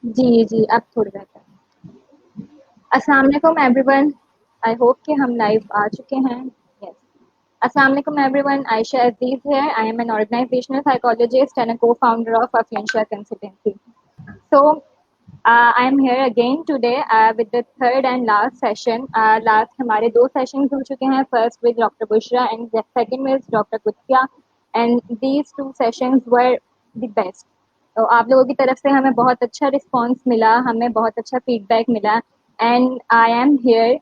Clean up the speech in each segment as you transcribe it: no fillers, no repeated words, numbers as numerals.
जी, जी, अब थोड़ी बेहतर। अस्सलाम वालेकुम एवरीवन। आई होप कि हम लाइव आ चुके हैं। यस। अस्सलाम वालेकुम एवरीवन। आयशा अज़ीज़ है। I am an organizational psychologist and a cofounder of अफ़ियंशिया consultancy. So, I am here again today with the third and last session. Last हमारे दो sessions हो चुके हैं. First with Dr. Bushra and the second with Dr. Kutia. And these two sessions were the best. तो आप लोगों की तरफ से हमें बहुत अच्छा रिस्पॉन्स मिला, हमें बहुत अच्छा फीडबैक मिला. And I am here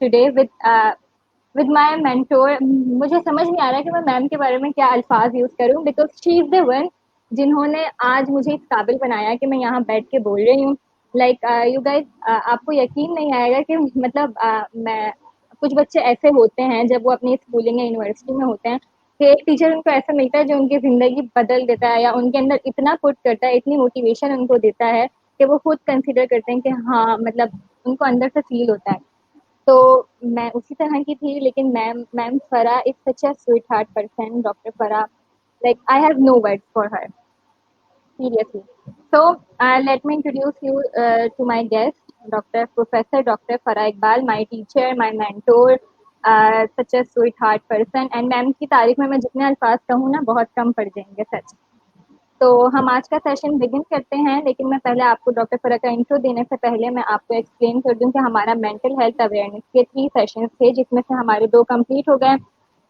today with my mentor. मुझे समझ नहीं आ रहा है कि मैं मैम के बारे में क्या अल्फाज यूज़ करूं, because she is the one जिन्होंने आज मुझे इस काबिल बनाया कि मैं यहाँ बैठ के बोल रही हूँ. लाइक यू गाइस, आपको यकीन नहीं आएगा कि मतलब मैं कुछ बच्चे ऐसे होते हैं जब वो अपनी स्कूलिंग या यूनिवर्सिटी में होते हैं कि एक टीचर उनको ऐसा मिलता है जो उनकी ज़िंदगी बदल देता है या उनके अंदर इतना पुट करता है, इतनी मोटिवेशन उनको देता है कि वो खुद कंसिडर करते हैं कि हाँ, मतलब उनको अंदर से फील होता है. तो मैं उसी तरह की थी, लेकिन ma'am ma'am Farah is such a sweetheart person. Doctor Farah, like I have no words for her, seriously. So let me introduce you to my guest, Dr. Professor Dr. Farah Iqbal, my teacher, my mentor, such a sweetheart person. And ma'am की तारीफ में मैं जितने अल्फाज कहूँ ना बहुत कम पड़ जाएंगे सच. तो हम आज का सेशन बिगिन करते हैं, लेकिन मैं पहले आपको डॉक्टर फरा का इंट्रो देने से पहले मैं आपको एक्सप्लेन कर दूं कि हमारा मेंटल हेल्थ अवेयरनेस के 3 सेशंस थे, जिसमें से हमारे 2 कंप्लीट हो गए.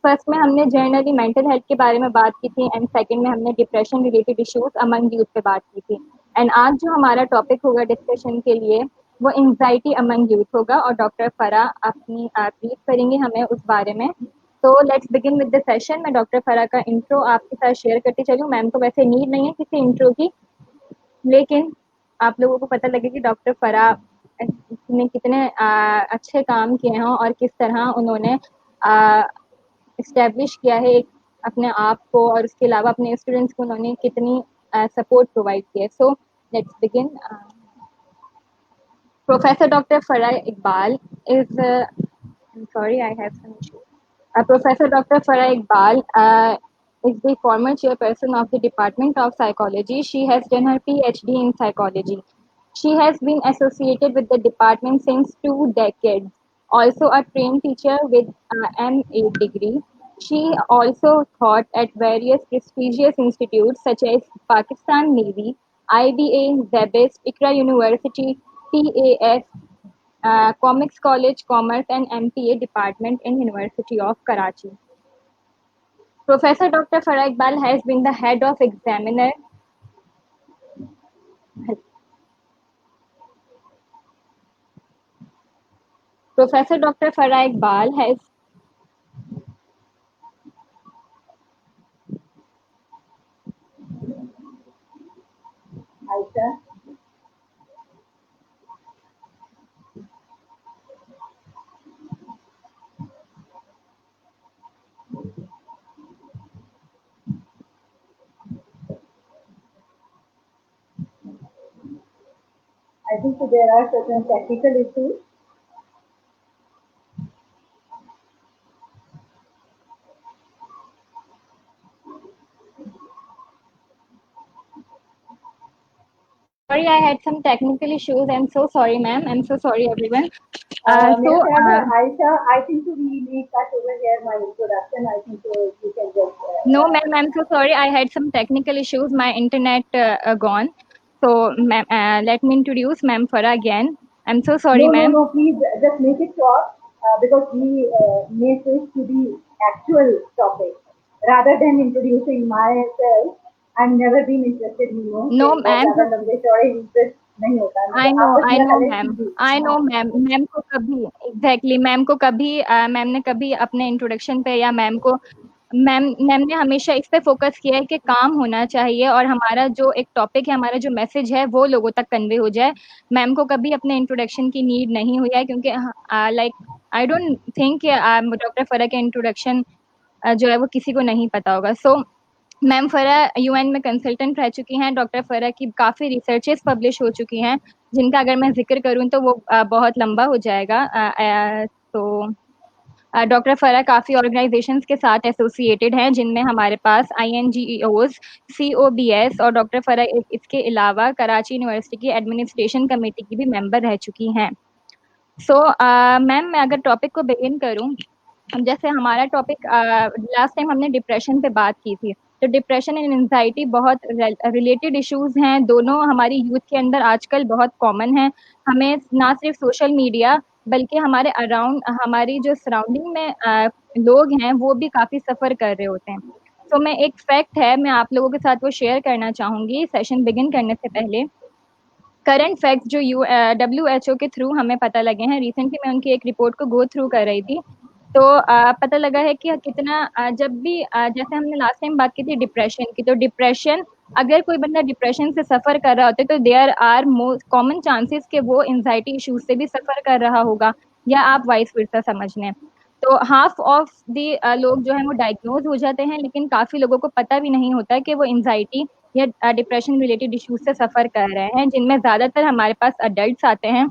फर्स्ट में हमने जनरली मेंटल हेल्थ के बारे में बात की थी एंड सेकंड में हमने depression related issues among youth पे बात की थी. एंड आज जो हमारा टॉपिक होगा डिस्कशन के लिए वो एंजाइटी अमंग यूथ होगा और डॉक्टर फरा अपनी ब्रीफ करेंगे हमें उस बारे में. तो let's begin with the session. मैं डॉक्टर फरा का इंट्रो आपके साथ शेयर करती चलूँ. मैम को वैसे नीड नहीं है किसी इंट्रो की, लेकिन आप लोगों को पता लगे कि डॉक्टर फरा ने कितने अच्छे काम किए हैं और किस तरह उन्होंने इस्टेब्लिश किया है एक अपने आप को, और उसके अलावा अपने स्टूडेंट्स को उन्होंने कितनी सपोर्ट प्रोवाइड किया है. So let's begin. Professor doctor Farah Iqbal is sorry, I have some issue. Professor Dr. Farah Iqbal is the former chairperson of the Department of Psychology. She has done her PhD in psychology. She has been associated with the department since 2 decades. Also a trained teacher with MA degree. She also taught at various prestigious institutes such as Pakistan Navy, IBA, ZEBIS, Ikra University, TAS, Comics College, Commerce and MPA department in University of Karachi. Professor Dr. Farah Iqbal has been the head of examiner. Professor Dr. Farah Iqbal has Aisha. I think so there are certain technical issues. sorry, I had some technical issues. I'm so sorry, ma'am. I'm so sorry, everyone. मेरे ख्याल में Ayesha, I think so we need cut over here my introduction. I think so you can just. No, ma'am. I'm so sorry. I had some technical issues. My internet gone. So, ma'am, let me introduce Ma'am Farah again. I'm so sorry, ma'am. No. Please just make it short because we may switch to the actual topic rather than introducing myself. I've never been interested in No, कि बहुत ma'am. ज़्यादा लंबे चौड़े interest नहीं होता है. आई मतलब no आप बस आई मेरा नो कलेक्ट मैम. कीजिए. आई नो हाँ. मैम. मैम को कभी एग्जैक्टली मैम को कभी मैम ने कभी अपने इंट्रोडक्शन पे या मैम मैम ने हमेशा इस पे फोकस किया है कि काम होना चाहिए और हमारा जो एक टॉपिक है, हमारा जो मैसेज है वो लोगों तक कन्वे हो जाए. मैम को कभी अपने इंट्रोडक्शन की नीड नहीं हुई है, क्योंकि like I don't think doctor फरा के इंट्रोडक्शन जो है वो किसी को नहीं पता होगा. सो मैम फरा यूएन में कंसल्टेंट रह चुकी हैं. डॉक्टर फरा की काफ़ी रिसर्चेस पब्लिश हो चुकी हैं, जिनका अगर मैं जिक्र करूं तो वो बहुत लंबा हो जाएगा. तो डॉक्टर फरा काफ़ी ऑर्गेनाइजेशंस के साथ एसोसिएटेड हैं, जिनमें हमारे पास INGOs, COBS और डॉक्टर फरा इसके अलावा कराची यूनिवर्सिटी की एडमिनिस्ट्रेशन कमेटी की भी मेंबर रह चुकी हैं। सो मैम, मैं अगर टॉपिक को बिगिन करूं, जैसे हमारा टॉपिक लास्ट टाइम हमने डिप्रेशन पे बात की थी, तो डिप्रेशन एंड एंजाइटी बहुत रिलेटेड इश्यूज हैं, दोनों हमारी यूथ के अंदर आजकल बहुत कॉमन है। हमें ना सिर्फ सोशल मीडिया बल्कि हमारे अराउंड, हमारी जो सराउंडिंग में लोग हैं वो भी काफ़ी सफ़र कर रहे होते हैं। तो मैं एक फैक्ट है, मैं आप लोगों के साथ वो शेयर करना चाहूँगी सेशन बिगिन करने से पहले। करंट फैक्ट जो WHO के थ्रू हमें पता लगे हैं, रिसेंटली मैं उनकी एक रिपोर्ट को गो थ्रू कर रही थी, तो पता लगा है कि कितना जब भी जैसे हमने लास्ट टाइम बात की थी डिप्रेशन की, तो डिप्रेशन, अगर कोई बंदा डिप्रेशन से सफ़र कर रहा होता है तो there are most common chances कि वो एंजाइटी इश्यूज से भी सफ़र कर रहा होगा, या आप वाइस वर्सा समझ लें। तो हाफ ऑफ दी लोग जो हैं वो डायग्नोज हो जाते हैं, लेकिन काफ़ी लोगों को पता भी नहीं होता कि वो एंजाइटी या डिप्रेशन रिलेटेड इश्यूज से सफ़र कर रहे हैं, जिनमें ज़्यादातर हमारे पास अडल्ट्स आते हैं।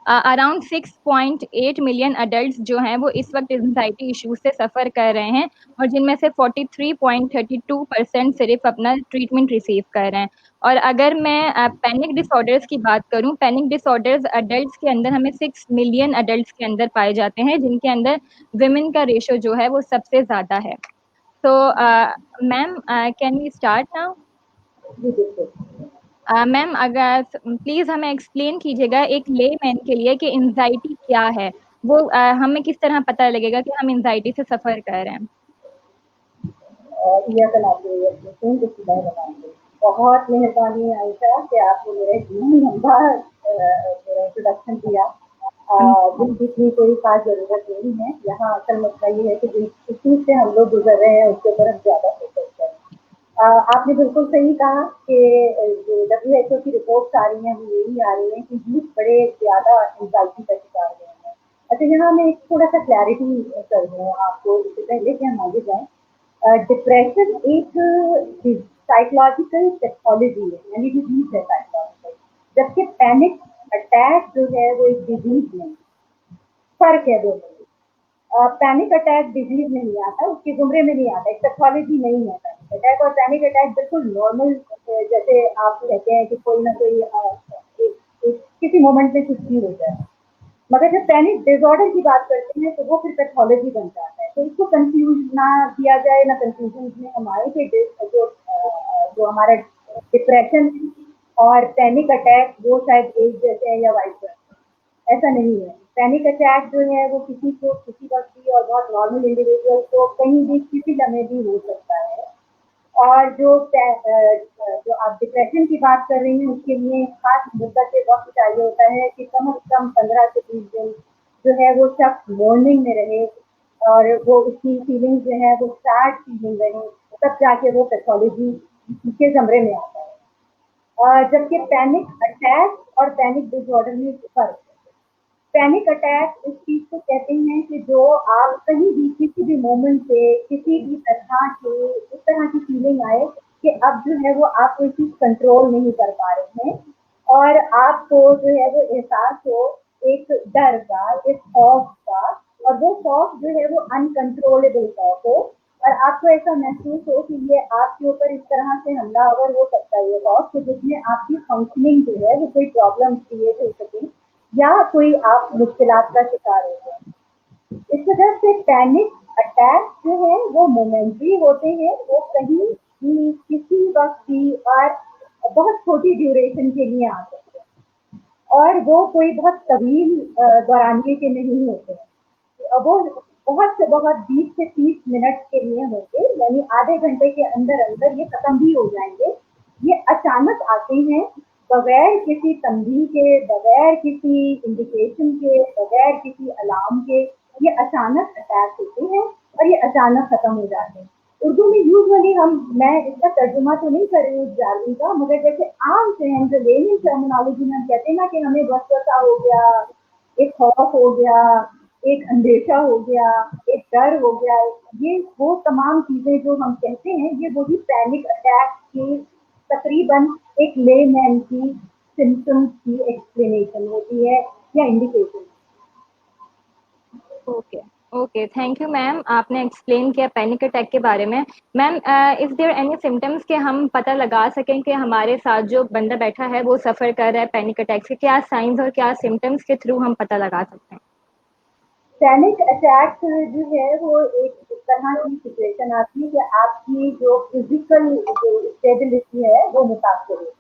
अराउंड 6.8 मिलियन अडल्ट्स जो हैं वो इस वक्त एंजाइटी इश्यूज से सफ़र कर रहे हैं, और जिनमें से 43.32% सिर्फ अपना ट्रीटमेंट रिसीव कर रहे हैं। और अगर मैं पैनिक डिसऑर्डर्स की बात करूं, पैनिक डिसऑर्डर्स अडल्ट्स के अंदर हमें 6 मिलियन अडल्ट्स के अंदर पाए जाते हैं, जिनके अंदर विमेन का रेशो जो है वो सबसे ज़्यादा है। तो ma'am, can we start now? जी बिल्कुल। मैम, अगर प्लीज़ हमें एक्सप्लेन कीजिएगा एक लेमैन के लिए कि एंजाइटी क्या है, वो हमें किस तरह पता लगेगा कि हम एंजाइटी से सफ़र कर रहे हैं। बहुत मेहरबानी आयशा कि आपने मेरा इतना लंबा मेरा इंट्रोडक्शन दिया, जिसकी कोई खास जरूरत नहीं है। यहाँ असल मसला ये है कि जिस इश्यूज से हम लोग गुजर रहे हैं उसके ऊपर हम ज़्यादा फोकस करें। आपने बिल्कुल सही कहा कि जो WHO की रिपोर्ट्स आ रही हैं वो यही आ रही है कि यूथ बड़े ज़्यादा एंजाइटी का शिकार हुए हैं। अच्छा, यहाँ मैं एक थोड़ा सा क्लैरिटी कर दूँ आपको इससे पहले कि हम आगे जाएं। डिप्रेशन एक साइकोलॉजिकल पैथोलॉजी है, यानी डिजीज है साइकोलॉजिकल, जबकि पैनिक अटैक जो है वो एक डिजीज नहीं। फर्क है दोनों में। पैनिक अटैक डिजीज में नहीं आता, उसके जुमरे में नहीं आता, एक पैथोलॉजी नहीं है पैनिक अटैक। और पैनिक अटैक बिल्कुल नॉर्मल, जैसे आप कहते हैं कि कोई ना कोई किसी मोमेंट में कुछ भी हो जाए। मगर जब पैनिक डिसऑर्डर की बात करते हैं तो वो फिर पैथोलॉजी बन जाता है। तो इसको कंफ्यूज ना किया जाए, ना कंफ्यूजन में हम आए कि जो हमारा डिप्रेशन और पैनिक अटैक वो शायद एक जैसे हैं या वाइस वर्सा। ऐसा नहीं है। पैनिक अटैक जो है वो किसी को किसी वक्त भी और बहुत नॉर्मल इंडिविजुअल को कहीं भी किसी लम्हे भी हो सकता है। और जो आप डिप्रेशन की बात कर रही हैं उसके लिए खास मुद्दत से वक्त चाहिए होता है कि कम से कम 15 से 20 दिन जो है वो शख्स मॉर्निंग में रहे, और वो उसकी फीलिंग्स जो है वो सैड फीलिंग रहे, तब जाके वो पैथोलॉजी के कमरे में आता है। जबकि पैनिक अटैक और पैनिक डिसऑर्डर में फर्क है। पैनिक अटैक उस चीज को कहते हैं कि जो आप कहीं भी किसी भी मोमेंट पे किसी भी तरह के इस तरह की फीलिंग आए कि अब जो है वो आप कोई चीज कंट्रोल नहीं कर पा रहे हैं, और आपको जो है वो एहसास हो एक डर का, एक खौफ का, और वो खौफ जो है वो अनकंट्रोलेबल खौफ हो, और आपको ऐसा महसूस हो कि ये आपके ऊपर इस तरह से हमलावर हो सकता है ये खौफ कि जिसमें आपकी फंक्शनिंग जो है वो कोई प्रॉब्लम क्रिएट हो सके, या कोई आप मुश्किलात का शिकार हो जाए। इस वजह से पैनिक अटैक जो है वो मोमेंट्री होते हैं, वो कहीं भी किसी वक्त भी और बहुत छोटी ड्यूरेशन के लिए आ सकते हैं, और वो कोई बहुत तवील दौरानिए के नहीं होते हैं। वो बहुत से बहुत 20 से 30 मिनट के लिए होंगे, यानी आधे घंटे के अंदर अंदर ये खत्म भी हो जाएंगे। ये अचानक आते हैं, बगैर किसी तंबीह के, बगैर किसी इंडिकेशन के, बगैर किसी अलार्म के ये अचानक अटैक होते हैं और ये अचानक खत्म हो जाते हैं। उर्दू में यूजुअली मैं इसका तर्जुमा तो नहीं कर रही हूँ जारवी का, मगर जैसे आम से हम जो लेमन टर्मिनोलॉजी में हम कहते हैं ना कि हमें वसवसा हो गया, एक खौफ हो गया, एक अंदेशा हो गया, एक डर हो गया, ये वो तमाम चीजें जो हम कहते हैं ये वही पैनिक अटैक की तकरीबन एक लेमैन की सिम्टम्स की एक्सप्लेनेशन होती है या indication. Okay, okay, thank you ma'am, आपने एक्सप्लेन किया पैनिक अटैक के बारे में। Ma'am, if there any symptoms के हम पता लगा सकें कि हमारे साथ जो बंदा बैठा है वो सफ़र कर रहा है पैनिक अटैक से, क्या साइंस और क्या सिम्टम्स के थ्रू हम पता लगा सकते हैं? पैनिक अटैक जो है वो एक इस तरह की सिचुएशन आती है कि आपकी जो फिजिकल जो स्टेबिलिटी है वो मुतासर है।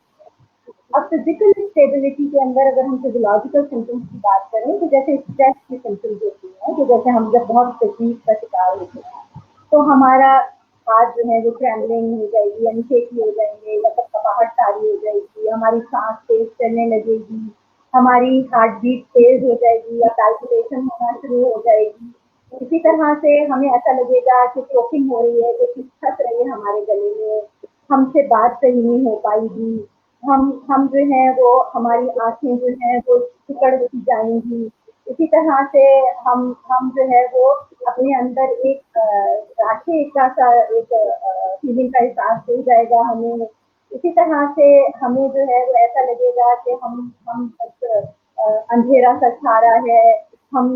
अब फिजिकल स्टेबिलिटी के अंदर अगर हम फिजियोलॉजिकल सिम्टम्स की बात करें तो जैसे स्ट्रेस की सिम्टम्स होती हैं कि जैसे हम जब बहुत तकलीफ का शिकार होते हैं तो हमारा हाथ जो है वो ट्रेमलिंग हो जाएगी, यानी शेकी हो जाएंगे, या कपकपाहट तारी हो जाएगी, हमारी सांस तेज चलने लगेगी, हमारी हार्ट बीट तेज हो जाएगी या पैल्पिटेशन होना शुरू हो जाएगी। इसी तरह से हमें ऐसा लगेगा कि चोकिंग हो रही है, जो कि फंस रही है हमारे गले में, हमसे बात सही नहीं हो पाएगी, हम जो है वो हमारी आंखें जो है वो सिकड़ सी जाएंगी। इसी तरह से हम जो है वो अपने अंदर एक राशि का सा एक फीलिंग का एहसास हो जाएगा हमें। इसी तरह से हमें जो है वो ऐसा लगेगा कि हम बस अंधेरा सा छा रहा है, हम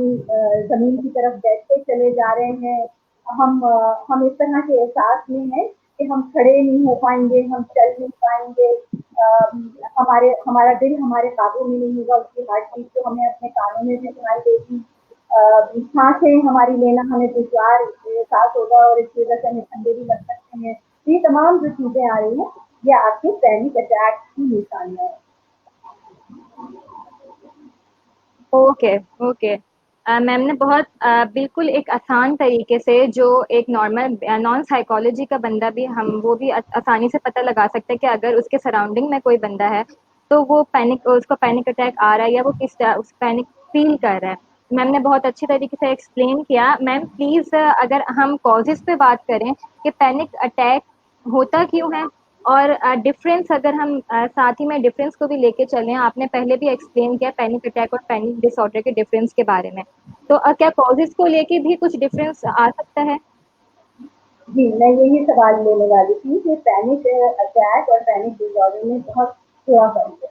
जमीन की तरफ बैठते चले जा रहे हैं, हम इस तरह के एहसास में हैं कि हम खड़े नहीं हो पाएंगे, हम चल नहीं पाएंगे, हमारा दिल हमारे काबू में नहीं होगा, उसकी हार्ट बीट तो हमें अपने कानों में भी सुनाई देगी, सांसें हमारी लेना हमें दुश्वार एहसास होगा और इसकी वजह से हमें ठंडे भी लग सकते हैं। ये तमाम जो चीजें आ रही हैं ये आपके पैनिक अटैक की निशानियां हैं। Okay, okay. मैम ने बहुत बिल्कुल एक आसान तरीके से, जो एक नॉर्मल नॉन साइकोलॉजी का बंदा भी, हम वो भी आसानी से पता लगा सकते हैं कि अगर उसके सराउंडिंग में कोई बंदा है तो वो पैनिक, उसको पैनिक अटैक आ रहा है या वो उस पैनिक फील कर रहा है। मैम ने बहुत अच्छी तरीके से एक्सप्लेन किया। मैम प्लीज़, अगर हम कॉजेज़ पे बात करें कि पैनिक अटैक होता क्यों है, और डिफरेंस अगर हम साथ ही में डिफरेंस को भी लेके चलें, आपने पहले भी एक्सप्लेन किया पैनिक अटैक और पैनिक डिसऑर्डर के डिफरेंस के बारे में, तो क्या कॉजेज को लेके भी कुछ डिफरेंस आ सकता है? जी, मैं यही सवाल लेने वाली थी कि पैनिक अटैक और पैनिक डिसऑर्डर में बहुत थोड़ा फर्क है।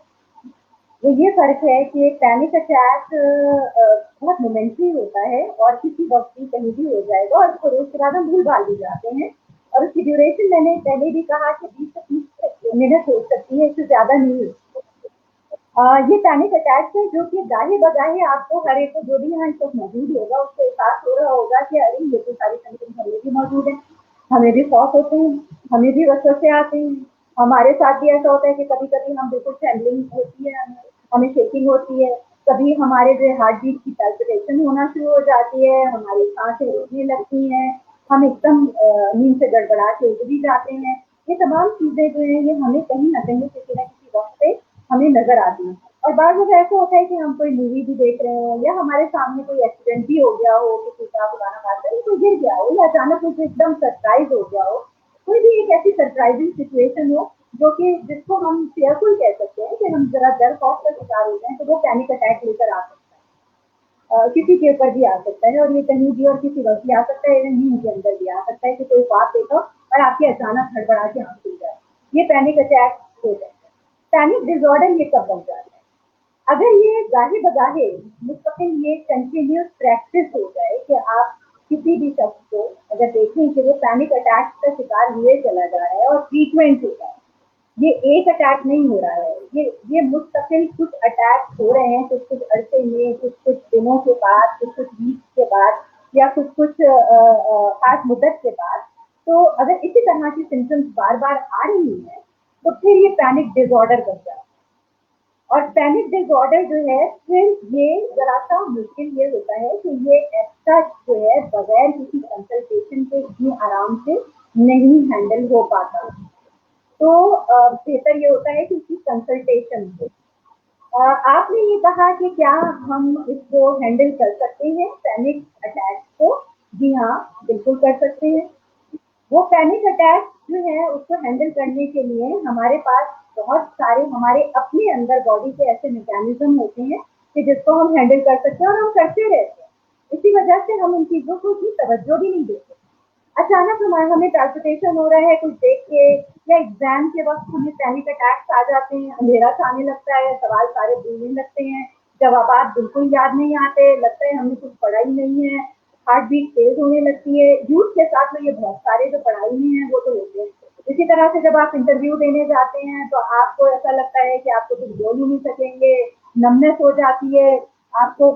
तो ये फर्क है कि पैनिक अटैक बहुत मोमेंटरी होता है और किसी वक्त भी कहीं भी हो जाएगा और फिर उसके बाद हम भूल भाल भी जाते हैं, और उसकी ड्यूरेशन मैंने पहले भी कहा कि 20 से 30 मिनट हो सकती है, इससे ज्यादा नहीं हो। ये पैनिक अटैक है जो कि गाहे बगाहे आपको हर एक को जो भी यहाँ तक मौजूद होगा उसको एहसास हो रहा होगा कि अरे ये तो सारी सिम्टम्स हमें भी मौजूद है, हमें भी खौफ होते हैं, हमें भी वसवसे आते हैं, हमारे साथ भी ऐसा होता है कि कभी कभी हम बिल्कुल ट्रेम्बलिंग होती है, हमें शेकिंग होती है, कभी हमारे जो हार्ट बीट की पैल्पिटेशन होना शुरू हो जाती है, हमारी सांसें रुकने लगती हैं, हम एकदम नींद से गड़बड़ा के उठ भी जाते हैं। ये तमाम चीजें जो है ये हमें कहीं ना कहीं किसी न किसी वक्त पे हमें नजर आती है। और बाद में ऐसा होता है कि हम कोई मूवी भी देख रहे हो या हमारे सामने कोई एक्सीडेंट भी हो गया हो, किसी का पुराना बात है कोई गिर गया हो या अचानक कुछ एकदम सरप्राइज हो गया हो, कोई भी एक ऐसी सरप्राइजिंग सिचुएशन हो जो कि जिसको हम फेयरफुल कह सकते हैं कि हम जरा डर खौफ का शिकार हो जाए, तो वो पैनिक अटैक लेकर आ सकता है। किसी के ऊपर भी आ सकता है और ये कहीं भी और किसी वक्त भी आ सकता है, नींद के अंदर भी आ सकता है कि कोई ख्वाब देखो और आपके अचानक हड़बड़ा के आंख खुल जाए, ये पैनिक अटैक हो जाए। पैनिक डिसऑर्डर ये कब बन जाता है? अगर ये गाहे बगाहे मुस्तकिल ये कंटिन्यूस प्रैक्टिस हो जाए कि आप किसी भी शख्स को अगर देखें कि वो पैनिक अटैक का शिकार हुए चला जा रहा है और फ्रीक्वेंट होता है, ये एक अटैक नहीं हो रहा है, ये मुस्तकिल कुछ अटैक हो रहे हैं, कुछ कुछ अरसे में, कुछ कुछ दिनों के बाद, कुछ कुछ वीक के बाद या कुछ कुछ खास मुद्दत के बाद, तो अगर इसी तरह की सिम्टम्स बार बार आ रही हैं तो फिर ये पैनिक डिसऑर्डर बन जाता है। और पैनिक डिसऑर्डर जो है फिर ये जरा सा मुश्किल ये होता है कि ये ऐसा जो है बगैर किसी कंसल्टेशन के इतनी आराम से नहीं हैंडल हो पाता, तो बेहतर ये होता है कि इसकी कंसल्टेशन हो। आपने ये कहा कि क्या हम इसको हैंडल कर सकते हैं पैनिक अटैक को? जी हाँ, बिल्कुल कर सकते हैं। वो पैनिक अटैक जो है उसको हैंडल करने के लिए हमारे पास बहुत सारे हमारे अपने अंदर बॉडी के ऐसे मैकेनिज्म होते हैं कि जिसको हम हैंडल कर सकते हैं और हम करते रहते हैं। इसी वजह से हम उन चीजों को उतनी तवज्जो भी नहीं देते। अचानक हमें ट्रांसपोर्टेशन हो रहा है कुछ देख के, या एग्जाम के वक्त हमें पैनिक अटैक्स आ जाते हैं, अंधेरा सा आने लगता है, सवाल सारे भूलने लगते हैं, जवाब बिल्कुल याद नहीं आते, लगता है हमने कुछ पढ़ा ही नहीं है, हार्ट बीट तेज होने लगती है। यूथ के साथ में ये बहुत सारे जो पढ़ाई में हैं वो तो होते हैं। इसी तरह से जब आप इंटरव्यू देने जाते हैं तो आपको ऐसा लगता है कि आपको कुछ बोल ही नहीं सकेंगे, नमनेस हो जाती है, आपको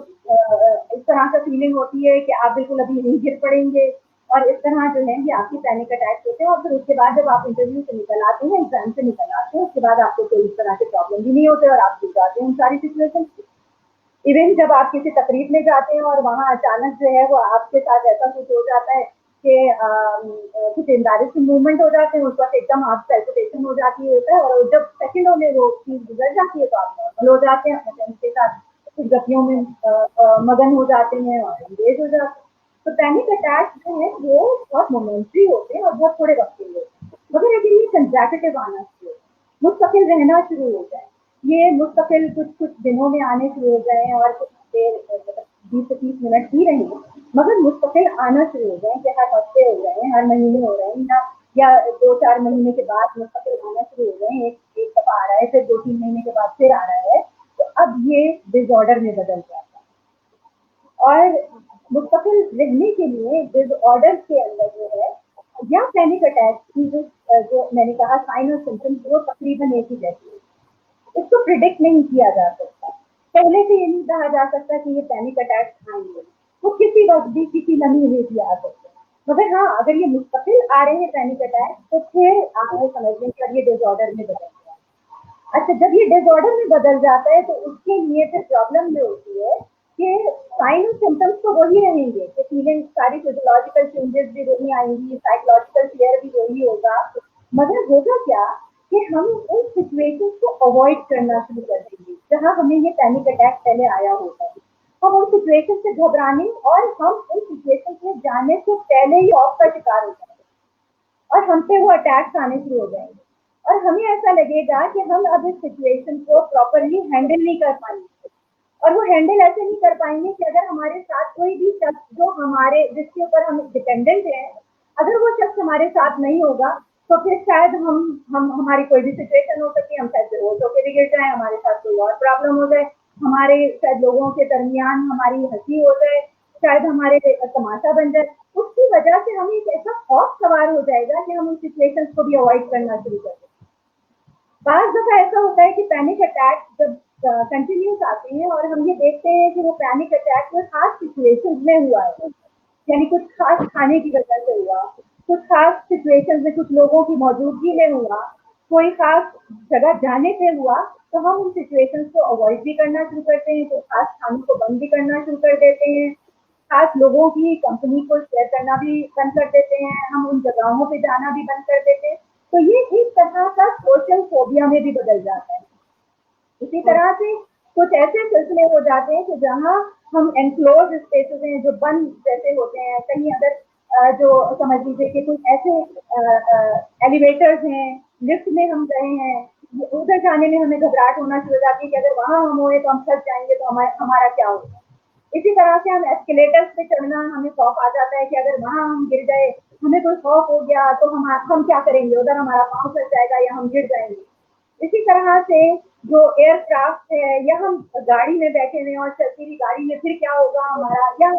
इस तरह का फीलिंग होती है कि आप बिल्कुल अभी नहीं गिर पड़ेंगे, और इस तरह जो है ये आपकी पैनिक अटैक होते हैं। और फिर उसके बाद जब आप इंटरव्यू से निकल आते हैं, एग्जाम से निकल आते हैं, उसके बाद आपको कोई इस तरह के प्रॉब्लम भी नहीं होते और आप भूल जाते हैं उन सारी सिचुएशन। इवन जब आप किसी तकरीब में जाते हैं और वहाँ अचानक जो है वो आपके साथ ऐसा कुछ हो जाता है कि कुछ एम्बैरेसिंग मूवमेंट हो जाते हैं, उस वक्त एकदम आप सेल्फिटेशन हो जाती है, और जब सेकंडों में वो चीज गुजर जाती है तो आप नॉर्मल हो जाते हैं, अपने फ्रेंड्स के साथ कुछ गतियों में मगन हो जाते हैं और एंगेज हो जाते हैं। तो पैनिक अटैक जो है वो बहुत मोमेंट्री होते हैं और बहुत थोड़े वक्त के लिए होते हैं, मगर अगर ये कंसेक्यूटिव आना शुरू हो, मुस्तकिल रहना शुरू हो जाए, ये मुस्तकिल कुछ कुछ दिनों में आने शुरू हो जाए और कुछ देर मतलब 20 से 30 मिनट ही रहे, मगर मुस्तकिल आना शुरू हो जाए कि हर हफ्ते हो रहे हैं, हर महीने हो रहे हैं, या 2-4 महीने के बाद मुस्तकिल आना शुरू हो गए, एक एक दफा आ रहा है, फिर 2-3 महीने के बाद फिर आ रहा है, तो अब ये डिसऑर्डर में बदल जाता है। और मुस्तकिल रहने के लिए डिसऑर्डर के अंदर जो है या पैनिक अटैक की जो मैंने कहा साइन और सिम्टम्स वो तकरीबन एक ही जैसी है, इसको प्रिडिक्ट नहीं किया जा सकता। पहले से ये नहीं कहा जा सकता कि ये पैनिक अटैक आएंगे, वो किसी वक्त भी किसी लम्हे में भी आ सकते हैं। मगर हाँ, अगर ये मुस्तकिल आ रहे हैं पैनिक अटैक, तो फिर आप ये समझ लें कि अब ये डिसऑर्डर में बदल गया। अच्छा, जब ये डिसऑर्डर में बदल जाता है तो उसके लिए फिर प्रॉब्लम ये होती है कि साइन और सिम्टम्स तो वही रहेंगे, कि फीलिंग सारी फिजियोलॉजिकल चेंजेस भी वही आएंगी, साइकोलॉजिकल केयर भी वही होगा, मगर होगा क्या कि हम उन सिचुएशंस को अवॉइड करना शुरू कर देंगे जहां हमें ये पैनिक अटैक पहले आया होता है। हम उन सिचुएशन से घबराने और हम उन सिचुएशन में जाने से पहले ही ऑफ का शिकार हो जाएंगे और हम पे वो अटैक्स आने शुरू हो जाएंगे, और हमें ऐसा लगेगा कि हम अब इस सिचुएशन को प्रॉपरली हैंडल नहीं कर पाएंगे। और वो हैंडल ऐसे नहीं कर पाएंगे कि अगर हमारे साथ कोई भी शख्स जो हमारे जिसके ऊपर हम डिपेंडेंट है, अगर वो शख्स हमारे साथ नहीं होगा तो फिर शायद हम हमारी कोई भी सिचुएशन हो सकती है, हम शायद बेहोश होकर भी गिर जाए, हमारे साथ कोई और प्रॉब्लम हो जाए, हमारे शायद लोगों के दरमियान हमारी हंसी हो जाए, शायद हमारे तमाशा बन जाए। उसकी वजह से हमें एक ऐसा खौफ सवार हो जाएगा कि हम उन सिचुएशंस को भी अवॉइड करना शुरू कर देंगे। बार दफा ऐसा होता है कि पैनिक अटैक जब कंटिन्यूस आते हैं और हम ये देखते हैं कि वो पैनिक अटैक कोई खास सिचुएशन में हुआ है, यानी कुछ खास खाने की वजह से हुआ, कुछ खास सिचुएशन में कुछ लोगों की मौजूदगी में हुआ, कोई खास जगह जाने से हुआ, तो हम उन सिचुएशंस को अवॉइड भी करना शुरू करते हैं, तो खास खाने को बंद भी करना शुरू कर देते हैं, खास लोगों की कंपनी को शेयर करना भी बंद कर देते हैं, हम उन जगहों पे जाना भी बंद कर देते हैं। तो ये एक तरह का सोशल फोबिया में भी बदल जाता है। इसी तरह से कुछ ऐसे सिलसिले हो जाते हैं कि जहाँ हम एनक्लोज स्पेसेस हैं जो बंद जैसे होते हैं, कहीं अगर जो समझ लीजिए कि कुछ ऐसे एलिवेटर्स हैं, लिफ्ट में हम गए हैं, उधर जाने में हमें घबराहट होना शुरू हो जाती है कि अगर वहां हम होए तो हम फंस जाएंगे, तो हमारा क्या होगा। इसी तरह से हम एस्केलेटर्स पे चढ़ना, हमें खौफ आ जाता है कि अगर वहां हम गिर गए, हमें कोई खौफ हो गया तो हम क्या करेंगे, उधर हमारा पाँव फंस जाएगा या हम गिर जाएंगे। इसी तरह से जो एयरक्राफ्ट है, या हम गाड़ी में बैठे हुए हैं और चलती हुई गाड़ी में फिर क्या होगा हमारा, या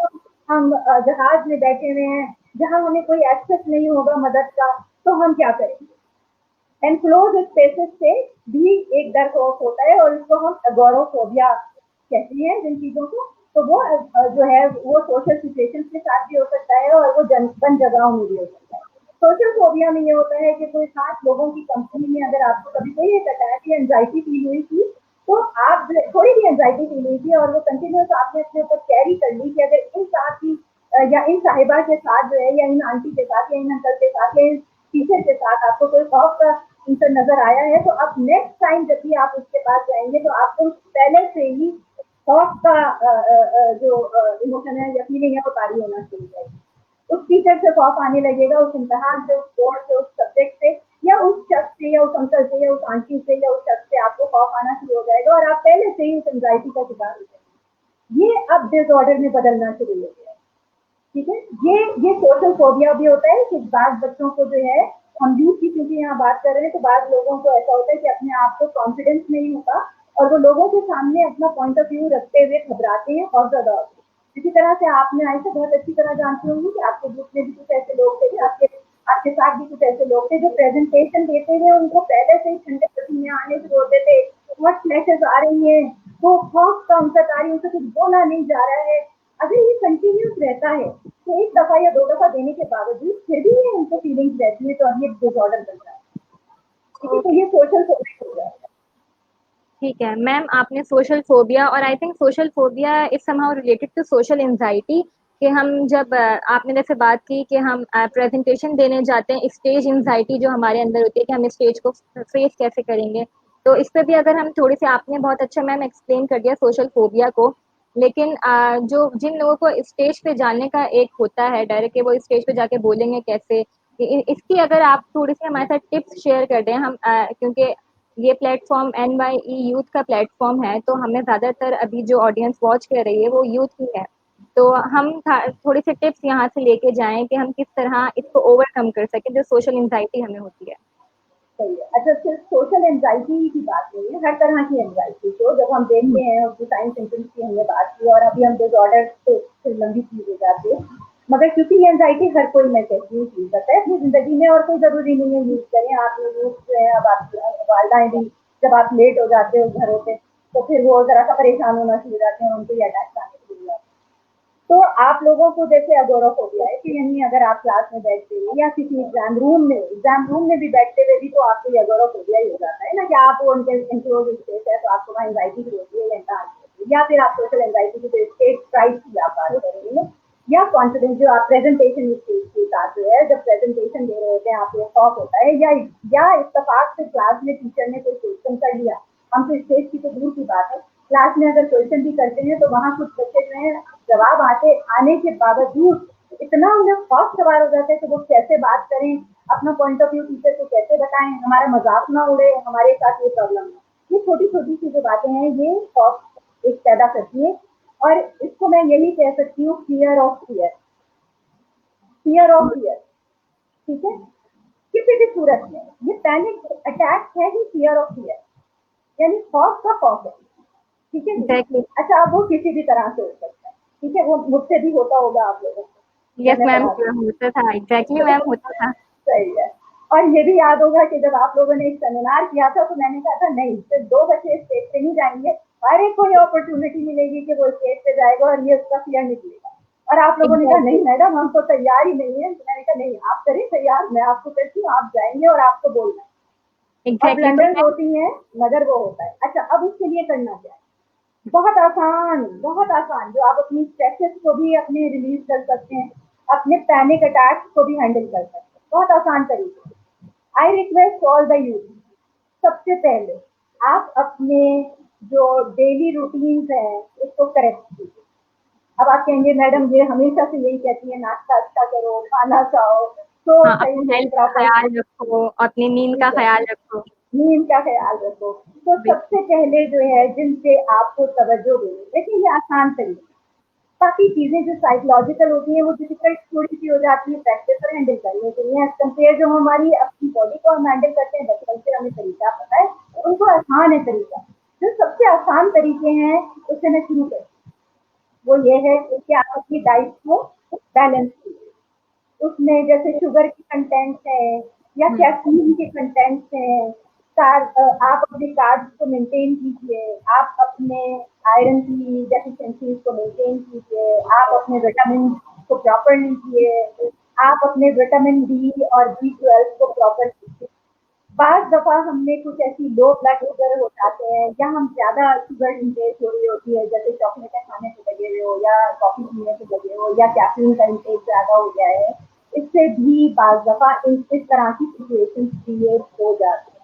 हम जहाज में बैठे हुए हैं जहां हमें कोई एक्सेस नहीं होगा मदद का, तो हम क्या करेंगे। एनक्लोज स्पेसेस से भी एक डर खौफ होता है और इसको हम एगोरोफोबिया कहते हैं जिन चीजों को। तो वो जो है वो सोशल सिचुएशन के साथ भी हो सकता है और वो बंद जगहों में भी हो सकता है। सोशल फोबिया में ये होता है कि कोई खास लोगों की कंपनी में अगर आपको कभी कोई एक अटैक या एंजाइटी फील हुई थी, तो आप थोड़ी भी एंजाइटी फील हुई थी और वो कंटिन्यूस आपने अपने ऊपर कैरी कर ली कि अगर इन साथी या इन साहिबा के साथ जो है, या इन आंटी के साथ, या इन अंकल के साथ, या इन टीचर के साथ आपको कोई खौफ का इंटर नजर आया है, तो अब नेक्स्ट टाइम जब भी आप उसके पास जाएंगे तो आपको पहले से ही खौफ का जो इमोशन है या फीलिंग है वो तारी होना शुरू हो जाएगी। उस टीचर से खौफ आने लगेगा, उस इम्तहान से, उस कोर्स से, उस सब्जेक्ट से, या उस शख्स से, या उस अंकल से, या उस आंटी से, या उस शख्स से आपको खौफ आना शुरू हो जाएगा और आप पहले से ही उस एंजाइटी का शिकार हो जाएंगे। ये अब डिसऑर्डर में बदलना शुरू हो गया है। ठीक है, ये सोशल फोबिया भी होता है कि बाद बच्चों को जो है, हम यूथ की क्योंकि यहाँ बात कर रहे हैं, तो बाद लोगों को ऐसा होता है कि अपने आप को कॉन्फिडेंस नहीं होता और वो लोगों के सामने अपना पॉइंट ऑफ व्यू रखते हुए घबराते हैं और ज्यादा होते हैं। इसी तरह से आपने आयशा बहुत अच्छी तरह जानती होंगी कि आपके ग्रुप में भी कुछ ऐसे लोग थे, आपके आपके साथ भी कुछ ऐसे लोग थे जो प्रेजेंटेशन देते हुए उनको पहले से ही ठंडे पसीने आने शुरू होते थे, बहुत फ्लैशेस आ रही है, वो खौफ का उनका कार्य, उनसे कुछ बोला नहीं जा रहा है। अगर ये कंटिन्यूस रहता है तो एक दफा या 2 दफा देने के बावजूद फिर भी ये उनको फीलिंग्स रहती है, तो अब ये डिसऑर्डर बनता है। ठीक है, तो ओके, ये सोशल फोबिया हो जाता है। ठीक है मैम, आपने सोशल फोबिया और I think social phobia is somehow related to social anxiety, कि हम जब आपने जैसे बात की कि हम प्रेजेंटेशन देने जाते हैं, स्टेज एंजाइटी जो हमारे अंदर होती है कि हम स्टेज को फेस कैसे करेंगे, तो इस पे भी अगर हम थोड़ी सी, आपने बहुत अच्छा मैम एक्सप्लेन कर दिया सोशल फोबिया को। लेकिन जो जिन लोगों को स्टेज पे जाने का एक होता है डायरेक्ट, वो स्टेज पे जाके बोलेंगे कैसे, इसकी अगर आप थोड़ी सी हमारे साथ टिप्स शेयर कर दें, हम क्योंकि ये प्लेटफॉर्म NYE यूथ का प्लेटफॉर्म है, तो हमें ज़्यादातर अभी जो ऑडियंस वॉच कर रही है वो यूथ ही है, तो हम थोड़ी सी टिप्स यहाँ से लेके जाएं कि हम किस तरह इसको ओवरकम कर सकें जो सोशल एंजाइटी हमें होती है। सही है। अच्छा, सिर्फ सोशल एंजाइटी की बात नहीं है, हर तरह की एंजाइटी को जब हम देखते हैं, उसकी साइन सिम्टम्स की हमने बात की, और अभी हम डिसऑर्डर से लंबी चीज हो जाती है। मगर क्योंकि ये एंजाइटी हर कोई मैं कहती हूँ यूज करता है अपनी जिंदगी में, और कोई जरूरी नहीं है यूज करें, आप यूज जो है, अब आप वालदाएं भी जब आप लेट हो जाते हो घरों पे, तो फिर वो जरा सा परेशान होना शुरू हो जाते हैं, उनको ये अटैक आने शुरू हो जाते हैं। तो आप लोगों को जैसे अगोराफोबिया है कि यानी अगर आप क्लास में बैठते हैं या किसी एग्जाम रूम में भी बैठते हुए भी, तो आपको ये अगोराफोबिया ही हो जाता है ना, कि आप वो उनके इंक्लोज स्पेस है तो आपको वहाँ एंजाइटी भी होती है, या फिर आप सोशल एंजाइटी की स्टेज प्राइट की आप बात करेंगे, या कॉन्फिडेंस जो आप प्रेजेंटेशन स्टेज के साथ जो है, जब प्रेजेंटेशन दे रहे होते हैं आपको खौफ होता है, या इत्तेफाक से क्लास में टीचर ने कोई क्वेश्चन कर लिया, हम तो स्टेज की तो दूर की बात है, क्लास में अगर क्वेश्चन भी करते हैं तो वहाँ कुछ बच्चे जो है जवाब आने के बावजूद इतना उन्हें खौफ सवार हो जाता है कि वो कैसे बात करें, अपना पॉइंट ऑफ व्यू टीचर को कैसे बताएं, हमारा मजाक ना उड़े, हमारे साथ ये प्रॉब्लम है। ये छोटी छोटी सी जो बातें हैं ये खौफ एक पैदा करती है, और इसको मैं यही कह सकती हूँ, fear of fear, fear of fear. ठीक है, किसी भी सूरत में ये पैनिक अटैक है ही फियर ऑफ फियर, यानी खौफ का खौफ है। ठीक है जी। एग्जैक्टली। अच्छा, अब वो किसी भी तरह से हो सकता है, ठीक है, वो मुझसे भी होता होगा आप लोगों को, यस मैंने मैम, पढ़ा था। होता था, एग्जैक्टली मैम होता था। सही है। और ये भी याद होगा कि जब आप लोगों ने एक सेमिनार किया था तो मैंने कहा था नहीं, सिर्फ 2 बच्चे स्टेज पे नहीं जाएंगे, हर एक को ये अपॉर्चुनिटी मिलेगी कि वो स्टेज पे जाएगा और ये उसका फियर निकलेगा। और आप लोगों ने कहा एग्जैक्टली, नहीं मैडम, हम तो तैयार ही नहीं है। तो मैंने कहा नहीं, आप करें तैयार, मैं आपको कहती हूँ, आप जाएंगे और आपको बोलना है। और एग्जैक्टली तो ब्लंडर्स मैम, होती हैं, मगर वो होता है। अच्छा, अब उसके लिए करना क्या है? बहुत आसान, बहुत आसान, जो आप अपनी स्ट्रेसेस को भी अपने रिलीज कर सकते हैं, अपने पैनिक अटैक्स को भी हैंडल कर सकते हैं, बहुत आसान तरीके। I request all the youth, सबसे पहले आप अपने जो डेली रूटीन्स हैं उसको करेक्ट कीजिए। अब आप कहेंगे मैडम ये हमेशा से यही कहती है, नाश्ता अच्छा करो, खाना खाओ, तो हाँ, सही अपनी से हेल्थ का प्रॉपर, ख्याल रखो, अपनी नींद का ठीक है, ख्याल रखो। नींद का ख्याल रखो। तो बिल्कुल। सबसे पहले जो है जिनसे आपको तवज्जो देनी, देखिए ये आसान तरीके, बाकी चीजें जो साइकोलॉजिकल होती हैं वो डिफिकल्ट थोड़ी सी हो जाती है प्रैक्टिस पर हैंडल करने के लिए, एज कम्पेयर जो हमारी अपनी बॉडी को हम हैंडल करते हैं बचपन से हमें तरीका पता है, उनको आसान है तरीका। जो सबसे आसान तरीके हैं उससे मैं शुरू करती हूँ, वो ये है कि आप अपनी डाइट को बैलेंस कीजिए। उसमें जैसे शुगर के कंटेंट्स हैं या हम्म। कैफीन के कंटेंट्स हैं, आप अपने कार्ब्स को मेंटेन कीजिए, आप अपने आयरन की डेफिशिएंसीज को मेंटेन कीजिए, आप अपने विटामिन को प्रॉपर लीजिए, आप अपने विटामिन डी और B12 को प्रॉपर लीजिए। बार दफा हमने कुछ ऐसी लो ब्लड शुगर हो जाते हैं या हम ज्यादा शुगर इंटेक हो रही होती है, जैसे चॉकलेट खाने से लगे हुए हो या कॉफी पीने से लगे हो या कैफीन का इंटेक ज्यादा हो गया है, इससे भी बार दफा इस तरह की सिचुएशन क्रिएट हो जाती है।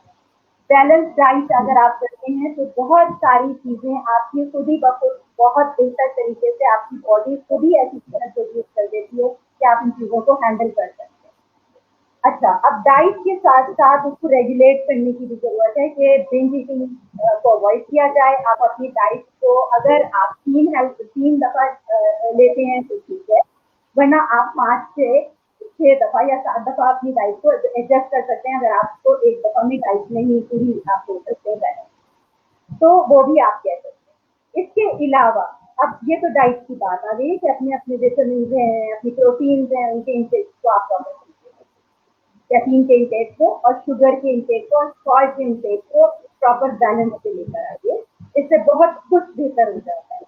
बैलेंस डाइट अगर आप करते हैं तो बहुत सारी चीजें आपकी खुद ही बखुद बहुत बेहतर तरीके से आपकी बॉडी खुद ही ऐसी चीजें प्रोड्यूस कर देती है कि आप इन चीजों को हैंडल कर सकते हैं। अच्छा, अब डाइट के साथ साथ उसको रेगुलेट करने की भी जरूरत है कि बिंज ईटिंग को अवॉइड किया जाए। आप अपनी डाइट को अगर आप 3 दफा लेते हैं तो ठीक है, वरना आप 5 से 6 दफा या 7 दफा अपनी डाइट को एडजस्ट कर सकते हैं। अगर आपको एक दफा में डाइट नहीं पूरी आप हो सकते हैं बैलेंस, तो वो भी आप कह सकते हैं। इसके अलावा अब ये तो डाइट की बात आ गई कि अपने अपने विटामिन हैं, अपनी प्रोटीन्स हैं, उनके इंटेक को आप फॉलो कीजिए, कैफीन के इंटेक को और शुगर के इंटेक को और सॉल्ट के इंटेक को प्रॉपर बैलेंस से लेकर आइए, इससे बहुत कुछ बेहतर हो जाता है।